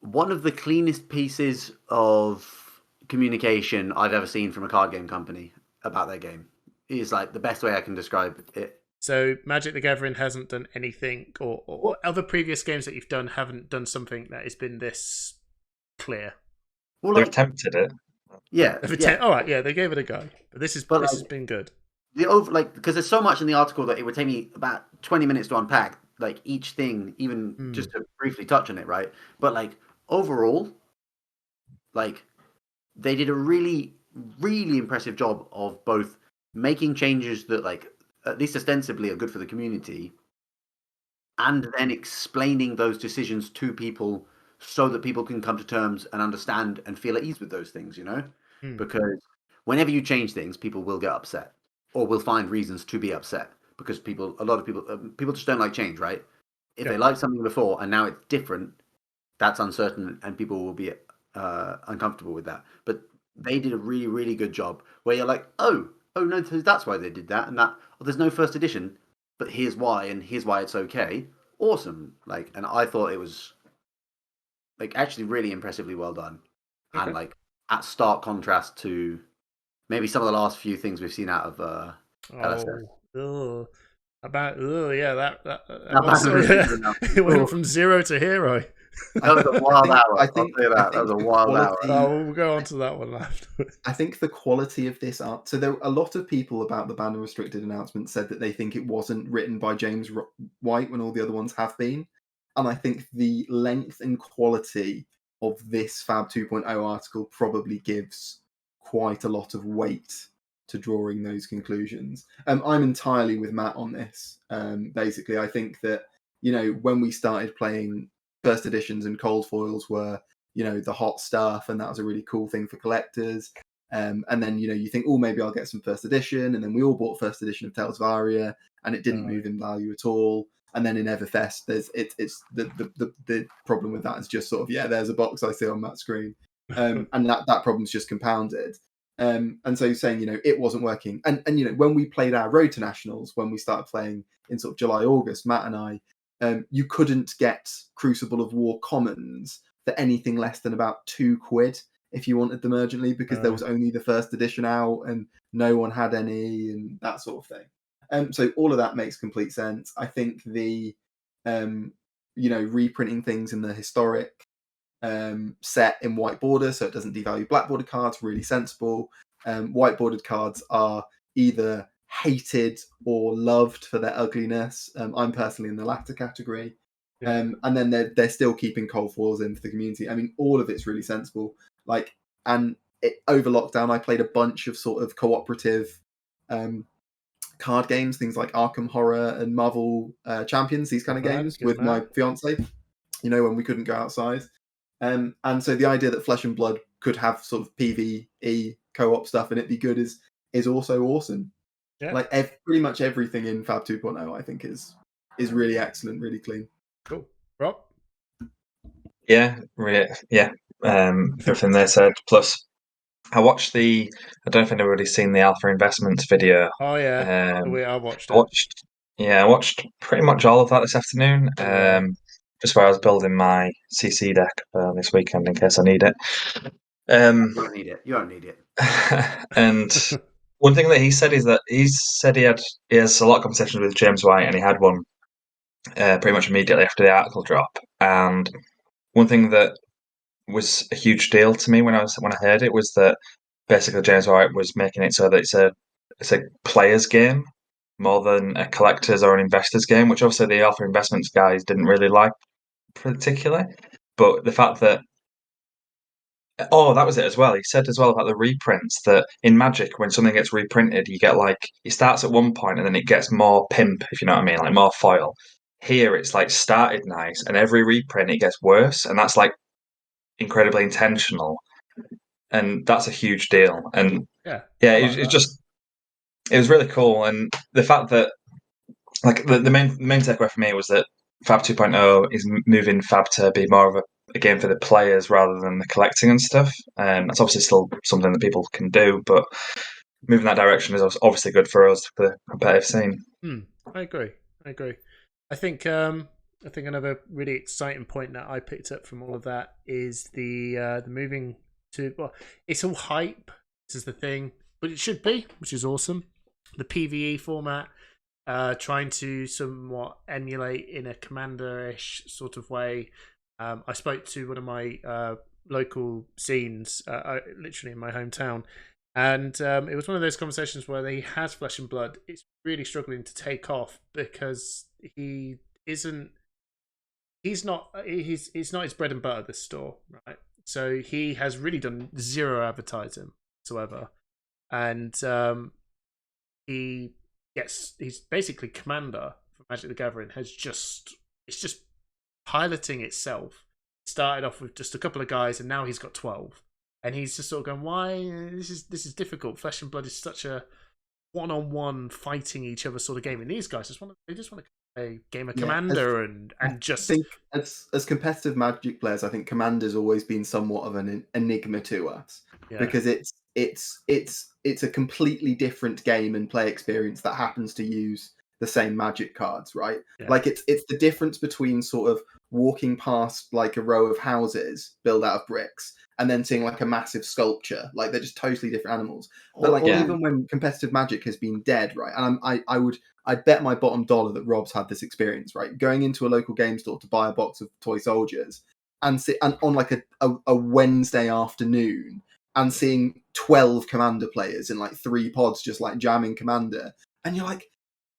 one of the cleanest pieces of communication I've ever seen from a card game company about their game. It is like the best way I can describe it. So Magic the Gathering hasn't done anything, or other previous games that you've done haven't done something that has been this clear. Well, They've attempted it. Yeah. All right, yeah, they gave it a go, but this has been good. Because there's so much in the article that it would take me about 20 minutes to unpack, like each thing, even just to briefly touch on it, right? But like overall, like they did a really, really impressive job of both making changes that, like, at least ostensibly are good for the community, and then explaining those decisions to people so that people can come to terms and understand and feel at ease with those things, you know? Because whenever you change things, people will get upset or will find reasons to be upset because a lot of people just don't like change, right? If they liked something before and now it's different, that's uncertain and people will be uncomfortable with that. But they did a really, really good job where you're like, oh no, that's why they did that, and that. Oh, there's no first edition, but here's why, and here's why it's okay. Awesome, like, and I thought it was like actually really impressively well done, and like at stark contrast to maybe some of the last few things we've seen out of LSS. It went from 0 to hero. That was a wild hour. I'll tell you that. That was a wild hour. Oh, we'll go on to that one afterwards. I think the quality of this art. So there, a lot of people about the Banner Restricted announcement said that they think it wasn't written by James White when all the other ones have been, and I think the length and quality of this Fab 2.0 article probably gives quite a lot of weight to drawing those conclusions. I'm entirely with Matt on this. Basically, I think that, you know, when we started playing first editions and cold foils were, you know, the hot stuff, and that was a really cool thing for collectors. And then, you know, you think, oh, maybe I'll get some first edition, and then we all bought first edition of Tales of Aria, and it didn't move in value at all. And then in Everfest, it's the problem with that is just sort of, there's a box I see on that screen, and that problem's just compounded. And so you're saying, you know, it wasn't working, and you know, when we played our Road to Nationals, when we started playing in sort of July, August, Matt and I. You couldn't get Crucible of War commons for anything less than about £2 if you wanted them urgently, because there was only the first edition out and no one had any and that sort of thing. So all of that makes complete sense. I think the, you know, reprinting things in the historic set in white border so it doesn't devalue black border cards, really sensible. White bordered cards are either hated or loved for their ugliness. I'm personally in the latter category. And then they're still keeping cold foils in for the community. I mean, all of it's really sensible. Like, and over lockdown, I played a bunch of sort of cooperative card games, things like Arkham Horror and Marvel Champions, these kind of games with my fiance, you know, when we couldn't go outside. And so the idea that Flesh and Blood could have sort of PvE co-op stuff and it be good is also awesome. Yeah. Like pretty much everything in Fab 2.0, I think is really excellent, really clean. Cool. Rob? Yeah, really. Yeah, everything they said. Plus, I watched I don't know if anybody's seen the Alpha Investments video. Oh yeah, I watched it. I watched pretty much all of that this afternoon. Just where I was building my CC deck for this weekend in case I need it. You don't need it. You don't need it. And one thing that he said is that he has a lot of conversations with James White, and he had one pretty much immediately after the article drop. And one thing that was a huge deal to me when I heard it was that basically James White was making it so that it's a player's game more than a collector's or an investor's game, which obviously the Alpha Investments guys didn't really like particularly. But the fact that Oh, that was it as well. He said as well about the reprints that in Magic, when something gets reprinted, you get like it starts at one point and then it gets more pimp, if you know what I mean, like more foil. Here, it's like started nice, and every reprint it gets worse, and that's like incredibly intentional, and that's a huge deal. And Yeah, yeah, I like it's that. just it was really cool, and the fact that like the main takeaway for me was that Fab 2.0 is moving Fab to be more of a game for the players rather than the collecting and stuff. That's obviously still something that people can do, but moving that direction is obviously good for us for the competitive scene. I agree. I agree. I think another really exciting point that I picked up from all of that is the moving to, well, it's all hype. This is the thing, but it should be, which is awesome. The PVE format, trying to somewhat emulate in a commander-ish sort of way. I spoke to one of my local scenes, literally in my hometown, and it was one of those conversations where he has Flesh and Blood. It's really struggling to take off because he isn't. He's not. It's not his bread and butter. This store, right? So he has really done zero advertising whatsoever, and he he's basically commander for Magic the Gathering. It's just piloting itself. Started off with just a couple of guys, and now he's got 12. And he's just sort of going, "Why? This is difficult. Flesh and Blood is such a one-on-one fighting each other sort of game, and these guys just want to play a game of Commander and just." I think as competitive Magic players, I think Commander's always been somewhat of an enigma to us because it's a completely different game and play experience that happens to use the same Magic cards, right? Yeah. Like it's the difference between sort of walking past like a row of houses built out of bricks and then seeing like a massive sculpture. Like they're just totally different animals. But like even when competitive Magic has been dead, right? And I'd bet my bottom dollar that Rob's had this experience, right? Going into a local game store to buy a box of toy soldiers and on like a Wednesday afternoon and seeing 12 Commander players in like 3 pods just like jamming Commander. And you're like,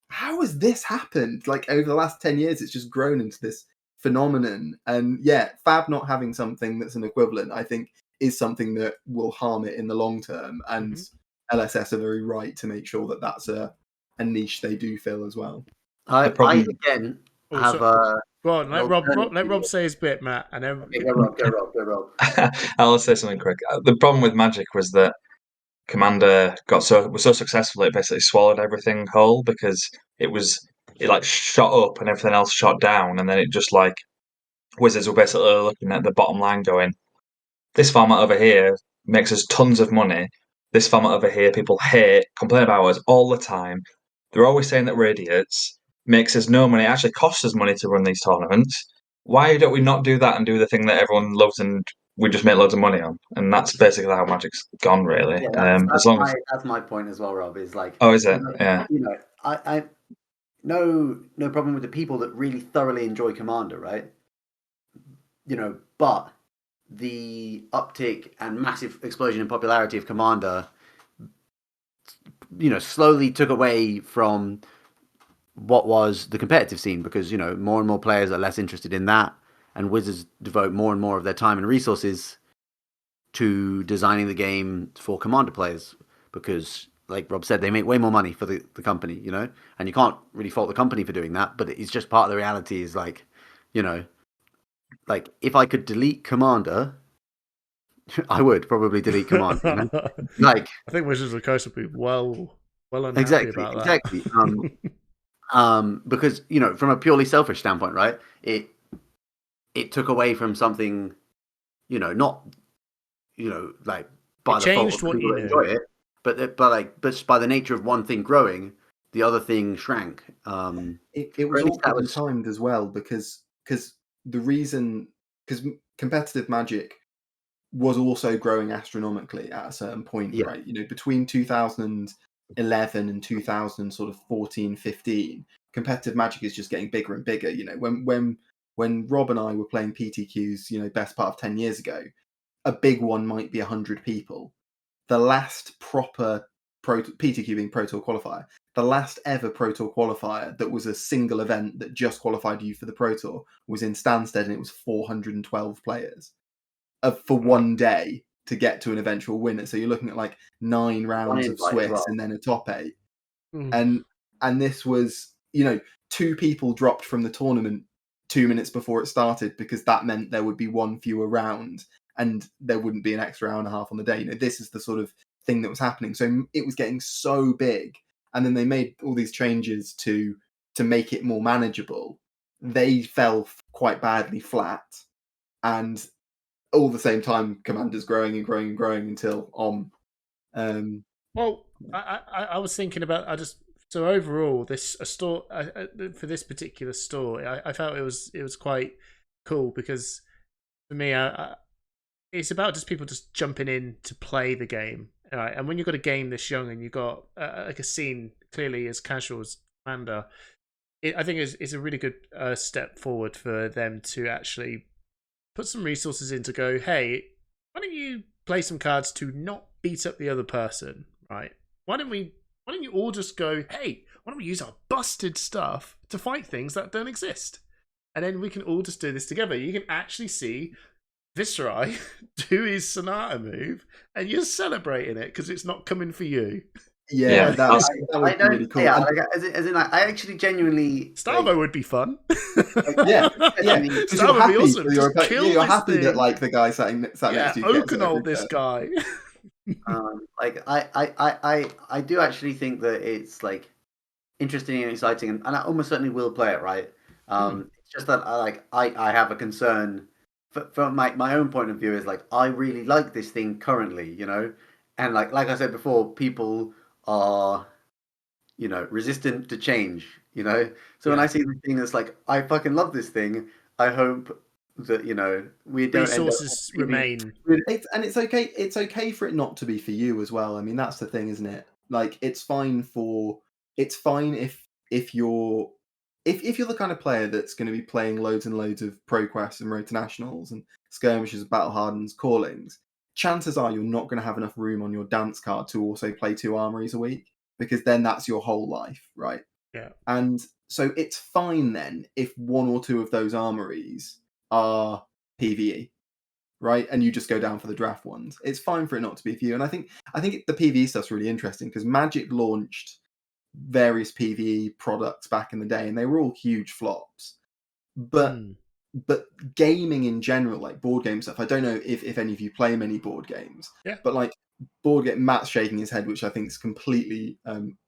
how has this happened? Like over the last 10 years, it's just grown into this phenomenon. And yeah, Fab not having something that's an equivalent, I think, is something that will harm it in the long term. And LSS are very right to make sure that that's a niche they do fill as well. I problem- again Oh, have Go on, an let Rob say his bit, Matt, and then Okay, go Rob. I'll say something quick. The problem with Magic was that Commander was so successful it basically swallowed everything whole because it like shot up and everything else shot down, and then it just like Wizards were basically looking at the bottom line going, this format over here makes us tons of money. This format over here people hate, complain about us all the time. They're always saying that we're idiots, makes us no money, it actually costs us money to run these tournaments. Why don't we not do that and do the thing that everyone loves and we just make loads of money on? And that's basically how Magic's gone, really. Yeah, As my point as well, Rob. Is like, oh, is it? Yeah. You know, I no problem with the people that really thoroughly enjoy Commander, right? You know, but the uptick and massive explosion in popularity of Commander, you know, slowly took away from what was the competitive scene because, you know, more and more players are less interested in that, and Wizards devote more and more of their time and resources to designing the game for Commander players because, like Rob said, they make way more money for the company, you know, and you can't really fault the company for doing that, but it's just part of the reality is like, you know, like if I could delete Commander, I would probably delete Commander. You know? Like, I think Wizards of the Coast would be well unhappy about that. Exactly. Because, you know, from a purely selfish standpoint, right? It took away from something, you know, not, you know, like by the changed fault what you knew. enjoy it, but by the nature of one thing growing, the other thing shrank. It was awkwardly timed as well because competitive Magic was also growing astronomically at a certain point, right? You know, between 2011 and 2014, 15, competitive Magic is just getting bigger and bigger. You know, when Rob and I were playing PTQs, you know, best part of 10 years ago, a big one might be 100 people. The last proper PTQ being Pro Tour qualifier, the last ever Pro Tour qualifier that was a single event that just qualified you for the Pro Tour was in Stansted, and it was 412 players. for one day to get to an eventual winner. So you're looking at like 9 rounds of invite as Swiss well. and then a top 8. Mm. And this was, 2 people dropped from the tournament 2 minutes before it started because that meant there would be one fewer round and there wouldn't be an extra hour and a half on the day. This is the sort of thing that was happening. So it was getting so big, and then they made all these changes to make it more manageable. They fell quite badly flat, and all the same time, Commander's growing and growing and growing until Well, I was thinking about so overall this a store for this particular store. I felt it was quite cool because for me, it's about just people just jumping in to play the game. Right? And when you've got a game this young and you've got like a scene clearly as casual as Commander, I think it's a really good step forward for them to actually put some resources in to go, hey, why don't you play some cards to not beat up the other person, right? Why don't you all just go, hey, why don't we use our busted stuff to fight things that don't exist? And then we can all just do this together. You can actually see Viserai do his Sonata move, and you're celebrating it because it's not coming for you. Yeah, that would be really cool. Yeah, I actually genuinely. Starvo would be fun. Yeah. Starvo would be awesome. You're happy that like the guy sat next to you. Oakenol this guy. I do actually think that it's like interesting and exciting, and I almost certainly will play it. Right. It's just that I have a concern from my own point of view is like I really like this thing currently, and like I said before, people are resistant to change, so when I see the thing that's like I fucking love this thing, I hope that we don't resources remain. It's okay for it not to be for you as well. I mean, that's the thing, isn't it? Like it's fine if you're the kind of player that's going to be playing loads and loads of ProQuest and Road to Nationals and Skirmishes, Battle Harden's, Callings, chances are you're not going to have enough room on your dance card to also play 2 armories a week, because then that's your whole life, right? Yeah. And so it's fine then if 1 or 2 of those armories are PvE, right? And you just go down for the draft ones. It's fine for it not to be for you. And I think the PvE stuff's really interesting because Magic launched various PvE products back in the day and they were all huge flops. But gaming in general, like board game stuff, I don't know if any of you play many board games, but like board game, Matt's shaking his head, which I think is completely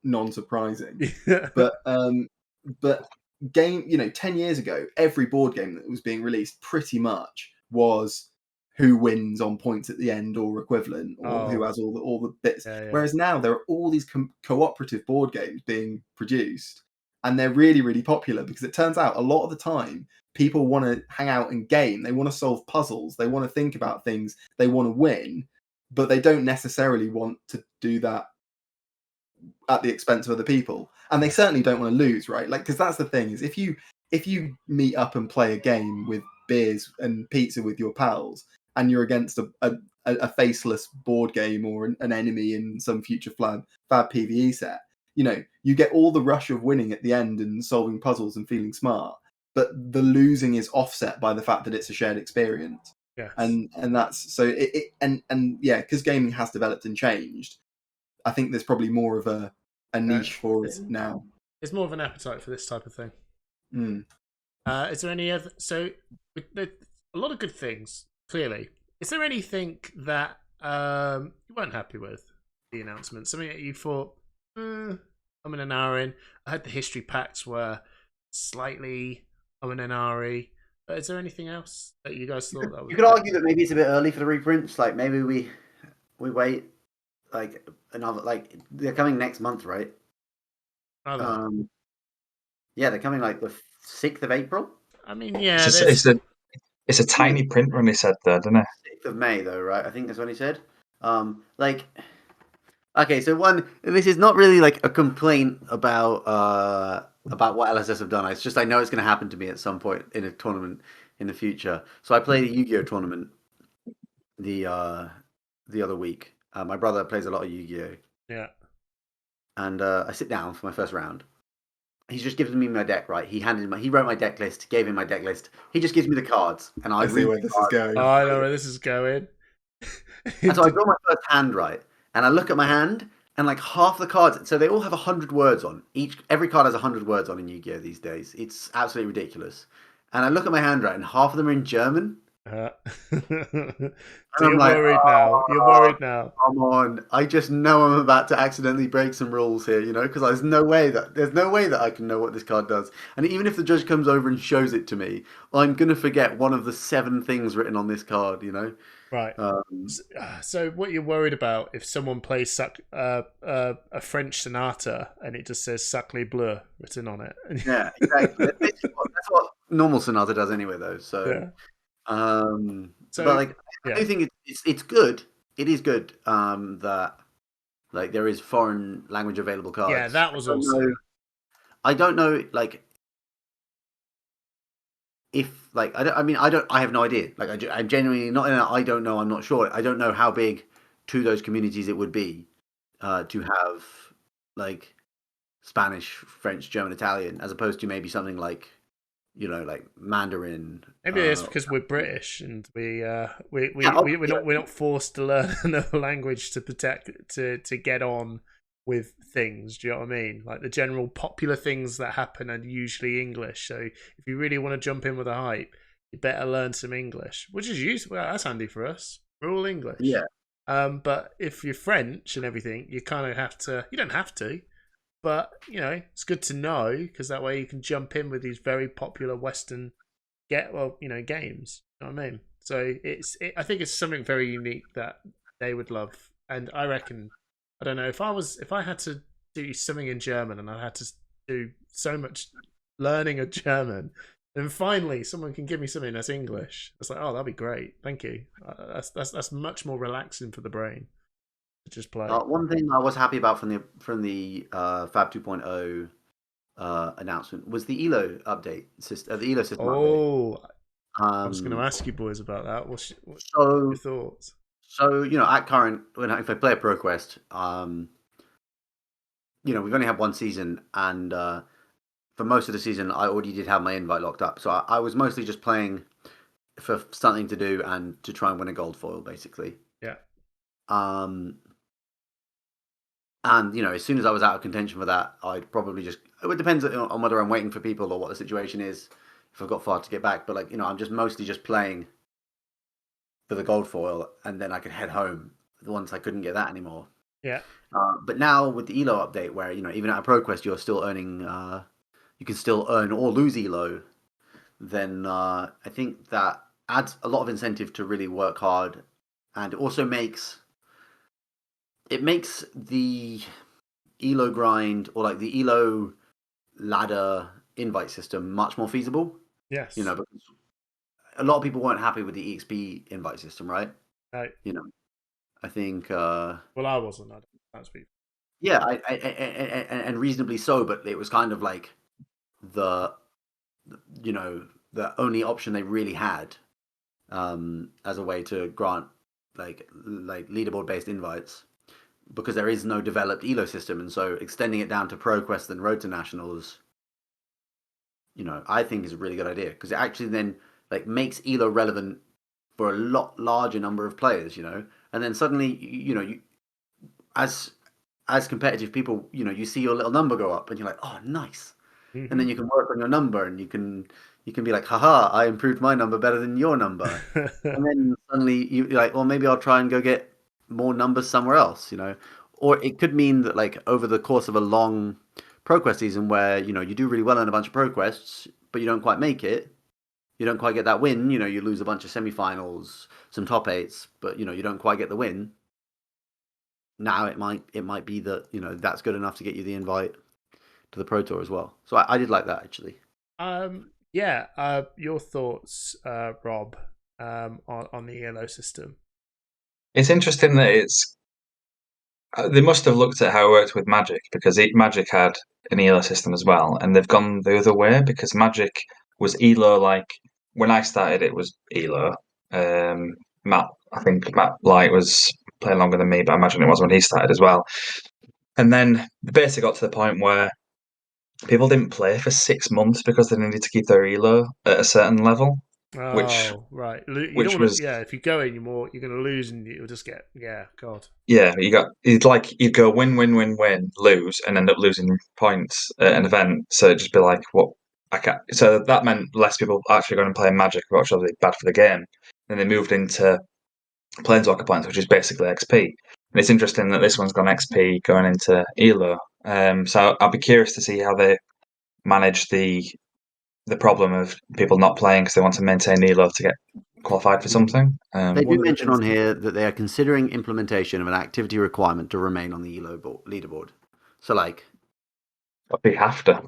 non-surprising. But game, 10 years ago, every board game that was being released pretty much was who wins on points at the end or equivalent, or who has all the bits. Whereas now there are all these cooperative board games being produced, and they're really, really popular because it turns out a lot of the time people want to hang out and game. They want to solve puzzles. They want to think about things. They want to win, but they don't necessarily want to do that at the expense of other people. And they certainly don't want to lose, right? Like, because that's the thing is if you meet up and play a game with beers and pizza with your pals, and you're against a faceless board game or an enemy in some future fab PvE set, you get all the rush of winning at the end and solving puzzles and feeling smart, but the losing is offset by the fact that it's a shared experience. Yes. And that's so because gaming has developed and changed, I think there's probably more of a niche for it now. There's more of an appetite for this type of thing. Is there any other? So a lot of good things. Clearly, is there anything that you weren't happy with the announcement? Something that you thought, I'm in an hour in. I heard the history packs were slightly an RE. But is there anything else that you guys thought that was? You could argue that maybe it's a bit early for the reprints. Like maybe we wait like another, like they're coming next month, right? Yeah, they're coming like the 6th of April. I mean, yeah, it's a tiny print run, he said there, didn't it? 6th of May, though, right? I think that's what he said. Okay, so this is not really like a complaint about what LSS have done. It's just I know it's going to happen to me at some point in a tournament in the future. So I played a Yu-Gi-Oh tournament the other week. My brother plays a lot of Yu-Gi-Oh. Yeah. And I sit down for my first round, he's just given me my deck, right? He wrote my deck list, gave him my deck list. He just gives me the cards, and I see read where the this is cards. going. Oh, I know where this is going. And so I draw my first hand, right? And I look at my hand, and like half the cards, so they all have 100 words on. Every card has 100 words on in Yu-Gi-Oh! These days. It's absolutely ridiculous. And I look at my hand, right, and half of them are in German. So I'm you're like, worried now. You're worried now. Come on! I just know I'm about to accidentally break some rules here, because there's no way that I can know what this card does. And even if the judge comes over and shows it to me, I'm gonna forget one of the 7 things written on this card. Right. Um, So what you're worried about if someone plays a French sonata and it just says Sacré Bleu written on it? yeah, exactly. That's what normal sonata does anyway, though. So, Yeah. but like, yeah. I do think it's good. It is good that like there is foreign language available cards. Yeah, that was awesome. I don't know, like, if like I have no idea. Like I'm genuinely not in a, I don't know. I'm not sure. I don't know how big to those communities it would be to have like Spanish, French, German, Italian, as opposed to maybe something like like Mandarin. Maybe it's because we're British and we're not forced to learn another language to get on with things. Do you know what I mean? Like the general popular things that happen are usually English. So if you really want to jump in with a hype, you better learn some English, which is useful. Well, that's handy for us. We're all English. Yeah. But if you're French and everything, you kind of have to. You don't have to, but it's good to know because that way you can jump in with these very popular Western games. You know what I mean? So I think it's something very unique that they would love, and I reckon. I don't know if I had to do something in German and I had to do so much learning of German, then finally someone can give me something that's English. It's like, oh, that'd be great. Thank you. That's much more relaxing for the brain to just play. One thing I was happy about from the Fab 2.0 announcement was the ELO update system. The ELO system. Oh, update. I was going to ask you boys about that. What's so your thoughts? So at current, if I play a Pro Quest, we've only had one season, and for most of the season, I already did have my invite locked up. So I was mostly just playing for something to do and to try and win a gold foil, basically. Yeah. And as soon as I was out of contention for that, I'd probably just. It depends on whether I'm waiting for people or what the situation is. If I've got far to get back, but I'm just mostly just playing for the gold foil, and then I could head home once I couldn't get that anymore. Yeah. But now with the ELO update, where even at a Pro Quest you're still earning, you can still earn or lose ELO, then I think that adds a lot of incentive to really work hard, and it also makes the ELO grind or like the ELO ladder invite system much more feasible. Yes. Because a lot of people weren't happy with the EXP invite system, right? Right. I think. Well, I wasn't. I don't speak. Yeah, and reasonably so, but it was kind of like the only option they really had, as a way to grant like leaderboard based invites, because there is no developed ELO system, and so extending it down to Pro Quest and Road to Nationals, I think is a really good idea, because it actually then makes ELO relevant for a lot larger number of players, and then suddenly, you as competitive people, you see your little number go up and you're like, oh, nice. Mm-hmm. And then you can work on your number and you can be like, haha, I improved my number better than your number. And then suddenly you're like, well, maybe I'll try and go get more numbers somewhere else, or it could mean that over the course of a long Pro Quest season where, you do really well in a bunch of Pro Quests, but you don't quite make it. You don't quite get that win. You lose a bunch of semifinals, some top 8s, but you don't quite get the win. Now it might be that that's good enough to get you the invite to the Pro Tour as well. So I did like that, actually. Your thoughts, Rob, on the ELO system? It's interesting that they must have looked at how it worked with Magic, because Magic had an ELO system as well, and they've gone the other way, because Magic was ELO when I started it was ELO. I think Matt Light was playing longer than me, but I imagine it was when he started as well. And then they basically got to the point where people didn't play for 6 months because they needed to keep their elo at a certain level, which Oh, right. You which don't want was to. Yeah, if you go in, you're going to lose, and you'll just get. Yeah, God. yeah, you'd go win, win, win, win, lose, and end up losing points at an event. So it'd just be like, what? I can't. So that meant less people actually going and playing Magic, which was obviously bad for the game. Then they moved into Planeswalker points, which is basically XP. And it's interesting that this one's gone XP going into Elo. So I'll be curious to see how they manage the problem of people not playing because they want to maintain Elo to get qualified for something. They do One of the mention things- on here that they are considering implementation of an activity requirement to remain on the ELO leaderboard. So, like, But they have to.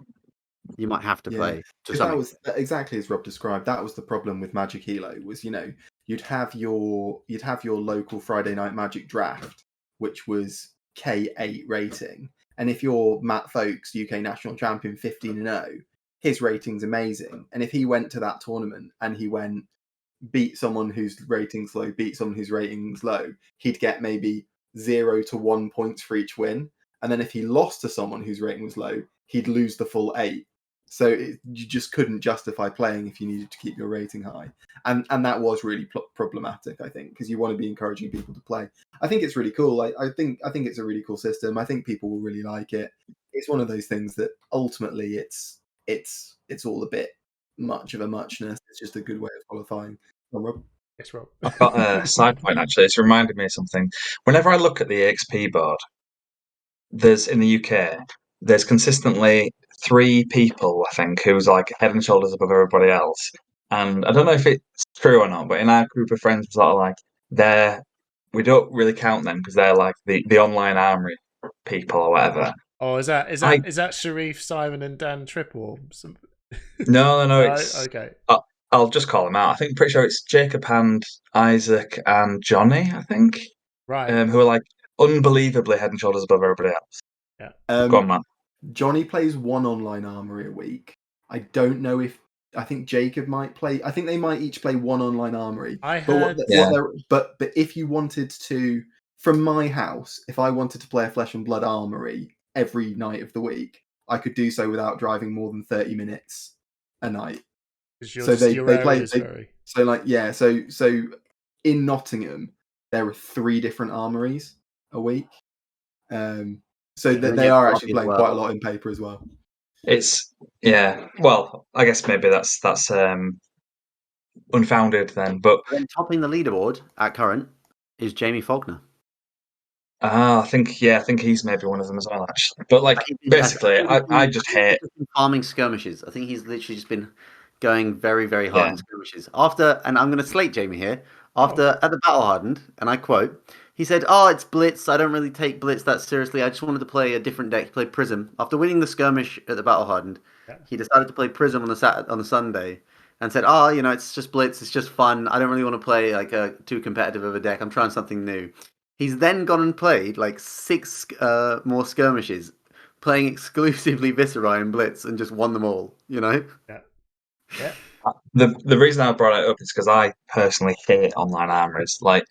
you might have to Yeah, play to because some that was exactly as Rob described. That was the problem with Magic Elo was, you'd have your local Friday Night Magic draft, which was K8 rating, and if you're Matt Foulkes, UK national champion, 15-0, his rating's amazing. And if he went to that tournament and he went beat someone whose rating's low, beat someone whose rating's low, he'd get maybe 0 to 1 points for each win. And then if he lost to someone whose rating was low, he'd lose the full 8. So you just couldn't justify playing if you needed to keep your rating high, and that was really problematic, I think, because you want to be encouraging people to play. I think it's really cool. I think it's a really cool system. I think people will really like it. It's one of those things that ultimately it's all a bit much of a muchness. It's just a good way of qualifying. Oh, Rob? Yes, Rob. I've got a side point actually. It's reminded me of something. Whenever I look at the EXP board, there's in the UK, there's consistently 3 people, I think, who's like head and shoulders above everybody else. And I don't know if it's true or not, but in our group of friends, sort of like we don't really count them because they're like the online armory people or whatever. Oh, is that I Sharif, Simon, and Dan Tripp or some? no, No, it's okay. I'll just call them out. I think pretty sure it's Jacob and Isaac and Johnny, I think, Right. who are like unbelievably head and shoulders above everybody else. Yeah. Go on, Matt. Johnny plays one online armory a week. I don't know if I think Jacob might play. I think they might each play one online armory. I But heard. but if you wanted to, from my house, if I wanted to play a Flesh and Blood armory every night of the week, I could do so without driving more than 30 minutes a night. So they play. So like so in Nottingham there are 3 different armories a week. So they are actually playing quite a lot in paper as well. It's well, I guess maybe that's unfounded then, but then topping the leaderboard at current is Jamie Faulkner. I think he's maybe one of them as well, actually. But like basically, I just hate farming skirmishes. I think he's literally just been going very, very hard in skirmishes. After, and I'm going to slate Jamie here. At the Battle Hardened, and I quote, he said, "Oh, it's Blitz. I don't really take Blitz that seriously. I just wanted to play a different deck, play Prism." After winning the skirmish at the Battle Hardened, he decided to play Prism on the Sunday, and said, "Oh, it's just Blitz. It's just fun. I don't really want to play like a too competitive of a deck. I'm trying something new." He's then gone and played like 6 more skirmishes, playing exclusively Viceroy and Blitz, and just won them all. Yeah. The reason I brought it up is because I personally hate online armories. Like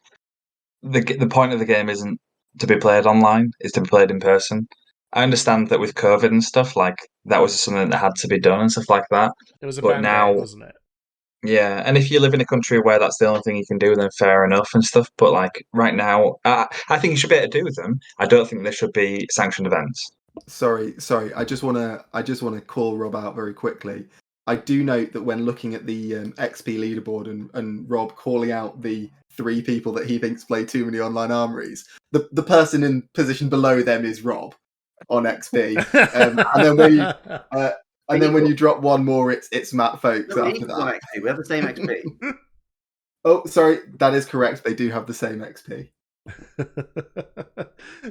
the point of the game isn't to be played online; it's to be played in person. I understand that with COVID and stuff, like that was something that had to be done and stuff like that. It was a but now, wasn't it? Yeah, and if you live in a country where that's the only thing you can do, then fair enough and stuff. But like right now, I think you should be able to do them. I don't think there should be sanctioned events. Sorry. I just wanna call Rob out very quickly. I do note that when looking at the XP leaderboard and Rob calling out the 3 people that he thinks play too many online armories, the person in position below them is Rob on XP, and then when you drop one more, it's Matt Foulkes after that. We have the same XP. Oh, sorry, that is correct. They do have the same XP.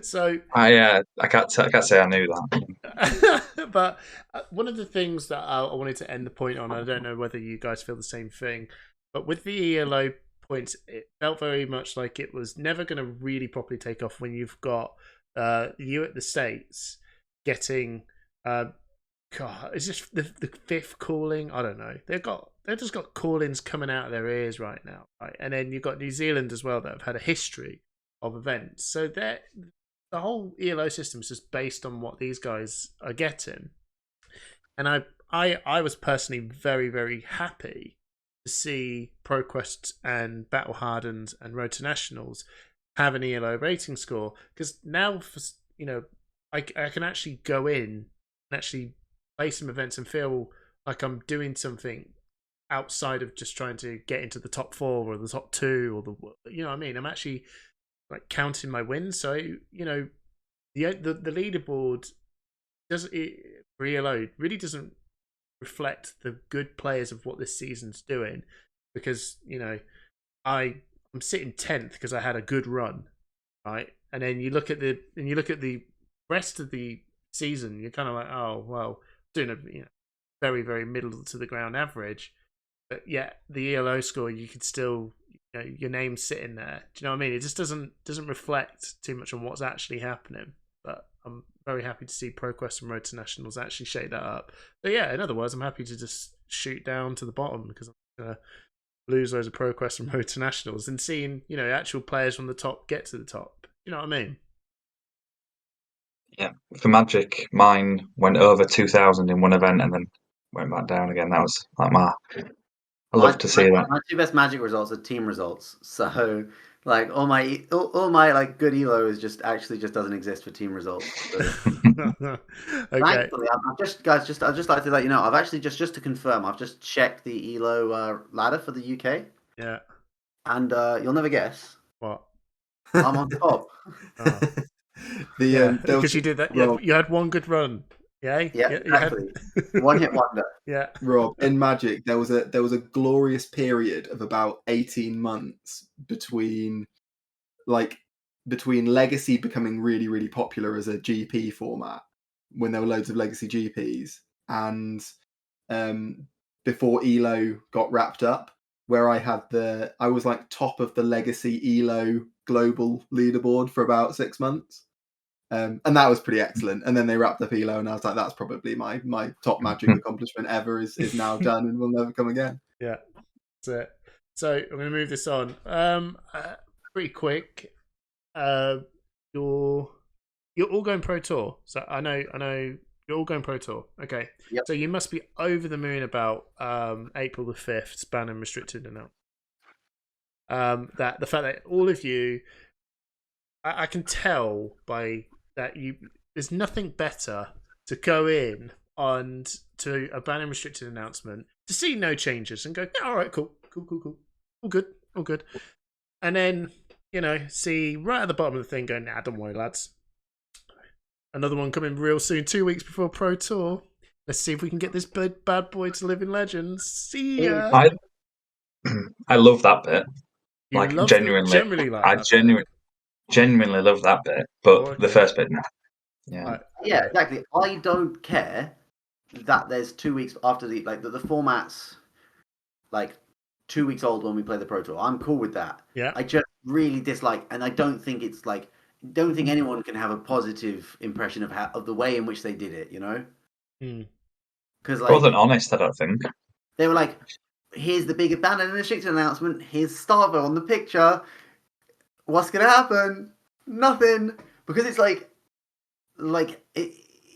So I can't say I knew that. but one of the things that I wanted to end the point on, I don't know whether you guys feel the same thing, but with the ELO points, it felt very much like it was never going to really properly take off when you've got you at the States getting God, is this the 5th calling? I don't know. They've just got call-ins coming out of their ears right now, right? And then you've got New Zealand as well that have had a history of events. So the whole ELO system is just based on what these guys are getting. And I was personally very, very happy to see ProQuest and Battle Hardened and Road to Nationals have an ELO rating score, because now, I can actually go in and actually play some events and feel like I'm doing something outside of just trying to get into the top 4 or the top 2 or you know what I mean. I'm actually like counting my wins. So the leaderboard for ELO really doesn't reflect the good players of what this season's doing, because I'm sitting 10th because I had a good run, right? And then you look at the rest of the season, you're kind of like, oh well, doing a very, very middle to the ground average. But yeah, the ELO score, you could still, your name's sitting there. Do you know what I mean? It just doesn't reflect too much on what's actually happening. But I'm very happy to see ProQuest and Road to Nationals actually shake that up. But yeah, in other words, I'm happy to just shoot down to the bottom, because I'm gonna lose loads of ProQuest and Road to Nationals, and seeing actual players from the top get to the top. You know what I mean? Yeah, for Magic, mine went over 2,000 in one event and then went back down again. That was like I love to see that. My 2 best Magic results are team results. So like all my like good elo is just doesn't exist for team results. So, Okay. thankfully, I've just like to let you know, I've actually just to confirm, I've just checked the elo ladder for the UK, Yeah. and you'll never guess, What? I'm on top. Oh. Because you did that. Rob, You had one good run. Yeah. Yeah, exactly. One hit wonder. Yeah. Rob, in Magic, there was a glorious period of about 18 months between Legacy becoming really, really popular as a GP format, when there were loads of Legacy GPs, and before ELO got wrapped up, where I was like top of the Legacy ELO global leaderboard for about 6 months. And that was pretty excellent. And then they wrapped up ELO, and I was like, that's probably my top Magic accomplishment ever is now done and will never come again. Yeah, that's it. So I'm going to move this on. Pretty quick. You're all going Pro Tour. So I know you're all going Pro Tour. Okay. Yep. So you must be over the moon about April the 5th, ban and restricted and out. That the fact that all of you, I can tell by that there's nothing better to go in on to a ban and restricted announcement to see no changes and go, yeah, all right, cool, all good, and then see right at the bottom of the thing, going, nah, don't worry, lads. Another one coming real soon, 2 weeks before Pro Tour. Let's see if we can get this bad boy to live in Legends. See ya. I love that bit. You like love genuinely, generally like I that genuinely love that bit. But Oh, okay. the first bit, no. Yeah. Right. Yeah, exactly. I don't care that there's 2 weeks after the format's like 2 weeks old when we play the Pro Tour. I'm cool with that. Yeah. I just really dislike, and I don't think it's like, don't think anyone can have a positive impression of the way in which they did it. Because It wasn't honest, I don't think. they were like, here's the big ban and restricted announcement. Here's Starvo on the picture. What's gonna happen? Nothing. Because it's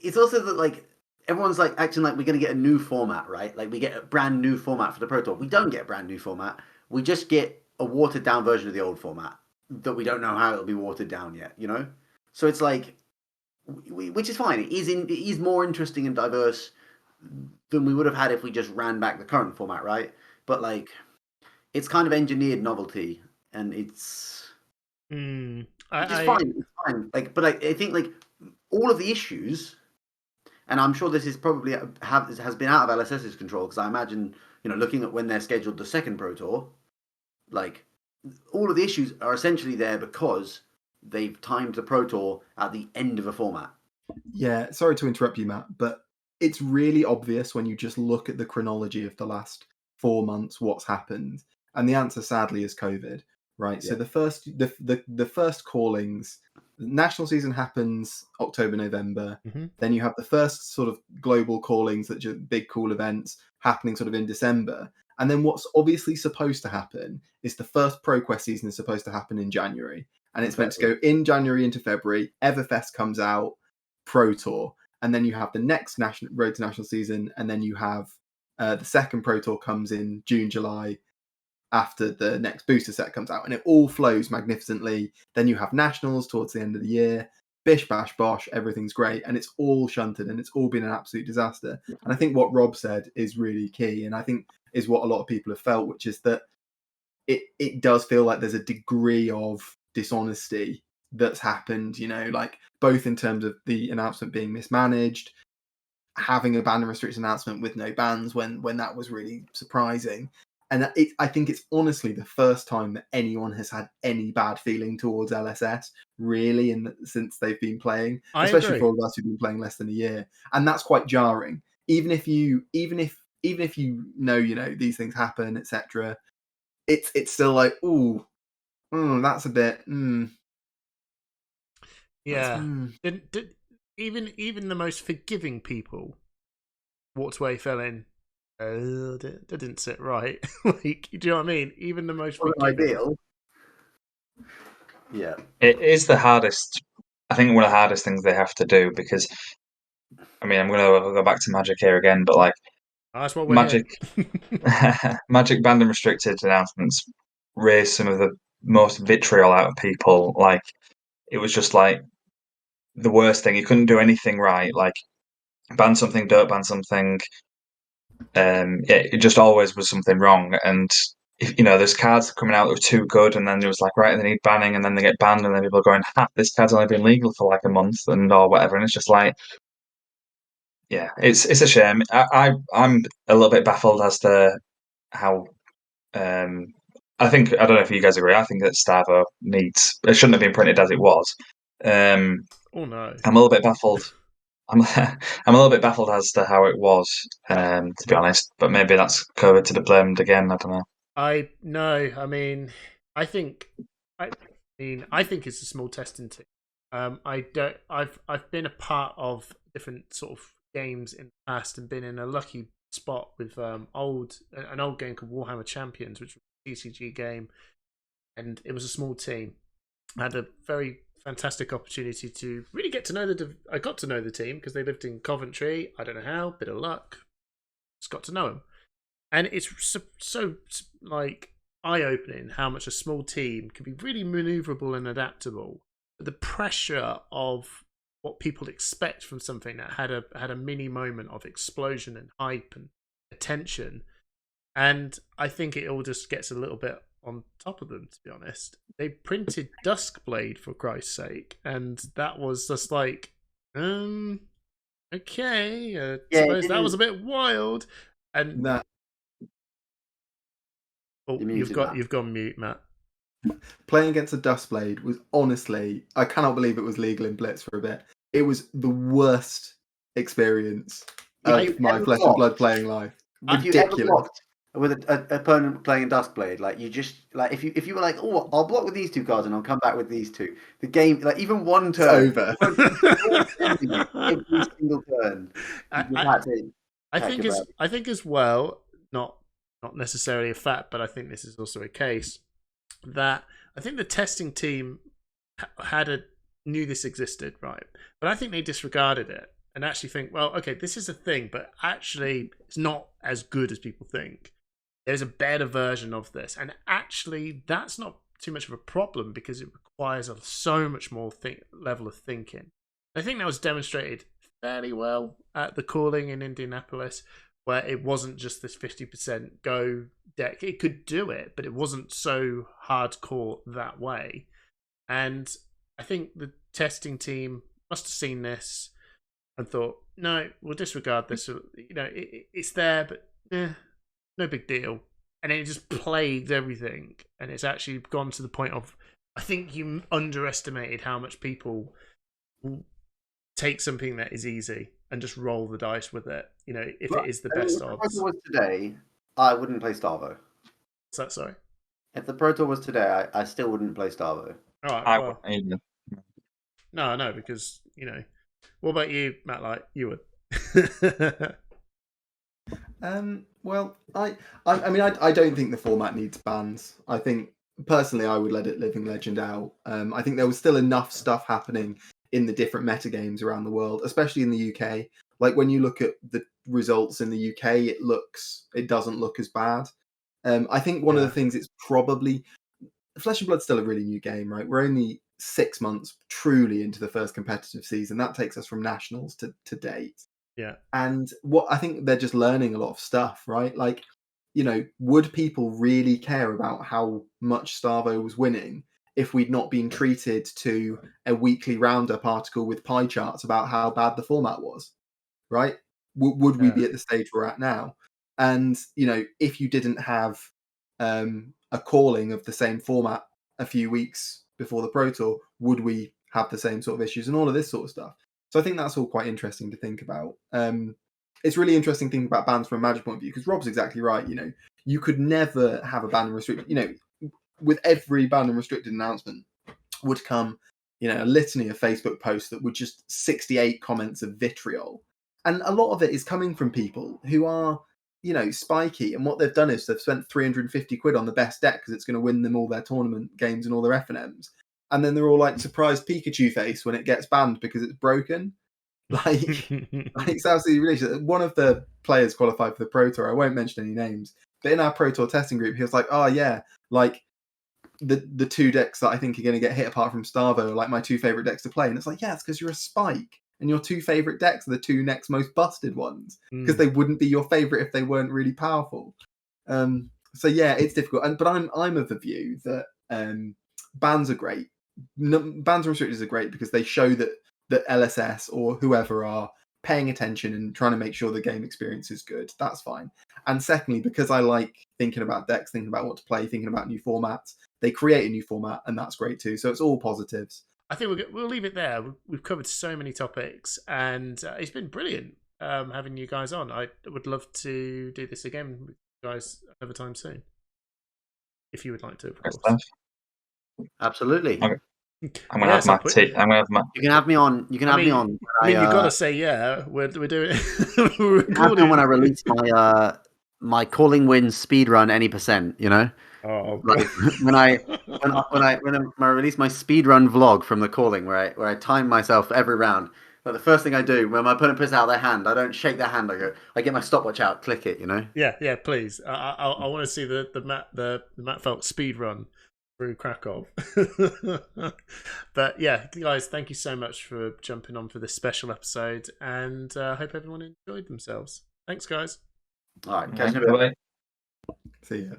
it's also that like everyone's like acting like we're gonna get a new format, right? Like we get a brand new format for the Pro Tour. We don't get a brand new format. We just get a watered down version of the old format that we don't know how it'll be watered down yet. So it's like, which is fine. It is more interesting and diverse than we would have had if we just ran back the current format, right? But like, it's kind of engineered novelty, and it's fine. It's fine. Like, but I think like all of the issues, and I'm sure this is probably has been out of LSS's control, because I imagine looking at when they're scheduled the second Pro Tour, like all of the issues are essentially there because they've timed the Pro Tour at the end of a format. Yeah, sorry to interrupt you, Matt, but it's really obvious when you just look at the chronology of the last 4 months what's happened, and the answer sadly is COVID, right? Yeah. So the first callings, national season happens October, November. Mm-hmm. Then you have the first sort of global callings, that are big cool events happening sort of in December. And then what's obviously supposed to happen is the first ProQuest season is supposed to happen in January, and it's meant to go in January into February. Everfest comes out, Pro Tour. and then you have the next Road to National season, and then you have the second Pro Tour comes in June, July, after the next booster set comes out, and it all flows magnificently. Then you have Nationals towards the end of the year, bish bash bosh, everything's great, and it's all shunted, and it's all been an absolute disaster. And I think what Rob said is really key, and I think is what a lot of people have felt, which is that it does feel like there's a degree of dishonesty that's happened, like both in terms of the announcement being mismanaged, having a ban and restrict announcement with no bans when that was really surprising. And I think it's honestly the first time that anyone has had any bad feeling towards LSS, really, since they've been playing, especially for all of us who've been playing less than a year. And that's quite jarring. Even if you know, these things happen, etc., it's still like, that's a bit. Yeah. Even the most forgiving people walked away feeling, that didn't sit right. Like, do you know what I mean? Even the most ideal. Yeah. It is the hardest. I think one of the hardest things they have to do, because, I mean, I'm going to go back to Magic here again, but like, that's what we're Magic, Magic banned and restricted announcements raised some of the most vitriol out of people. Like, it was just like the worst thing. You couldn't do anything right. Like, ban something, don't ban something. It just always was something wrong. And there's cards coming out that were too good, and then it was like, right, they need banning, and then they get banned, and then people are going, this card's only been legal for like a month or whatever, and it's just like, yeah, it's a shame. I'm a little bit baffled as to how. I don't know if you guys agree. I think that Stavo it shouldn't have been printed as it was. Oh no, I'm a little bit baffled. I'm a little bit baffled as to how it was, to be honest. But maybe that's COVID to be blamed again. I don't know. I think it's a small testing team. I've been a part of different sort of games in the past and been in a lucky spot with an old game called Warhammer Champions, which was a TCG game, and it was a small team. I had a very fantastic opportunity to really get to know I got to know the team because they lived in Coventry. I don't know how, bit of luck, just got to know them, and it's so like eye-opening how much a small team can be really maneuverable and adaptable. But the pressure of what people expect from something that had a mini moment of explosion and hype and attention, and I think it all just gets a little bit on top of them, to be honest. They printed Duskblade, for Christ's sake, and that was just like, okay, suppose that was a bit wild. And you've gone mute, Matt. Playing against a Duskblade was honestly, I cannot believe it was legal in Blitz for a bit. It was the worst experience of my Flesh and Blood playing life. Ridiculous. With an opponent playing Duskblade, like you just like if you were like, oh, I'll block with these two cards and I'll come back with these two. The game, like even one turn, over. Every single turn. I think as well, not necessarily a fact, but I think this is also a case that I think the testing team knew this existed, right? But I think they disregarded it and actually think, well, okay, this is a thing, but actually it's not as good as people think. There's a better version of this, and actually that's not too much of a problem because it requires so much more level of thinking. I think that was demonstrated fairly well at the calling in Indianapolis, where it wasn't just this 50% go deck. It could do it, but it wasn't so hardcore that way. And I think the testing team must have seen this and thought, no, we'll disregard this. It's there, but no big deal. And then it just plagued everything. And it's actually gone to the point of, I think you underestimated how much people will take something that is easy and just roll the dice with it. If it is the best odds. If the Pro Tour was today, I wouldn't play Stavo. Is that sorry? If the Pro Tour was today, I still wouldn't play Stavo. All right. I wouldn't either. No, because what about you, Matt Light? You would. Well, I mean, I don't think the format needs bans. I think personally, I would let it Living Legend out. I think there was still enough stuff happening in the different metagames around the world, especially in the UK. Like when you look at the results in the UK, it doesn't look as bad. I think one of the things, it's probably Flesh and Blood's still a really new game, right? We're only 6 months truly into the first competitive season. That takes us from nationals to date. Yeah. And what I think they're just learning a lot of stuff, right? Like, you know, would people really care about how much Starvo was winning if we'd not been treated to a weekly roundup article with pie charts about how bad the format was, right? Would we be at the stage we're at now? And, you know, if you didn't have a calling of the same format a few weeks before the Pro Tour, would we have the same sort of issues and all of this sort of stuff? So I think that's all quite interesting to think about. It's really interesting thinking about bans from a Magic point of view, because Rob's exactly right. You know, you could never have a ban and restricted. You know, with every ban and restricted announcement would come, you know, a litany of Facebook posts that were just 68 comments of vitriol, and a lot of it is coming from people who are, you know, spiky, and what they've done is they've spent 350 quid on the best deck because it's going to win them all their tournament games and all their FNMs, and then they're all like surprised Pikachu face when it gets banned because it's broken. Like it's absolutely ridiculous. One of the players qualified for the Pro Tour, I won't mention any names, but in our Pro Tour testing group, he was like, oh yeah, like the two decks that I think are going to get hit apart from Starvo are like my two favorite decks to play. And it's like, yeah, it's because you're a spike and your two favorite decks are the two next most busted ones, because they wouldn't be your favorite if they weren't really powerful. So yeah, it's difficult. But I'm of the view that bans are great. Bans and restrictors are great because they show that LSS or whoever are paying attention and trying to make sure the game experience is good. That's fine. And secondly, because I like thinking about decks, thinking about what to play, thinking about new formats, they create a new format, and that's great too. So it's all positives. I think we'll leave it there. We've covered so many topics, and it's been brilliant having you guys on. I would love to do this again with you guys another time soon, if you would like to, of course. Absolutely. I'm gonna have my tea. I'm gonna have my. You can have me on. You can have me on. I mean, you've got to say yeah. We're doing it. We're recording. When I release my my calling wins speed run any %. You know. Oh, like when I release my speed run vlog from the calling, where I time myself every round. But the first thing I do when my opponent puts out their hand, I don't shake their hand. I get my stopwatch out, click it. You know. Yeah. Please. I want to see the Matt Foulkes speed run through Krakow. But yeah, guys, thank you so much for jumping on for this special episode, and I hope everyone enjoyed themselves. Thanks, guys. All right, catch you in a bit. See ya.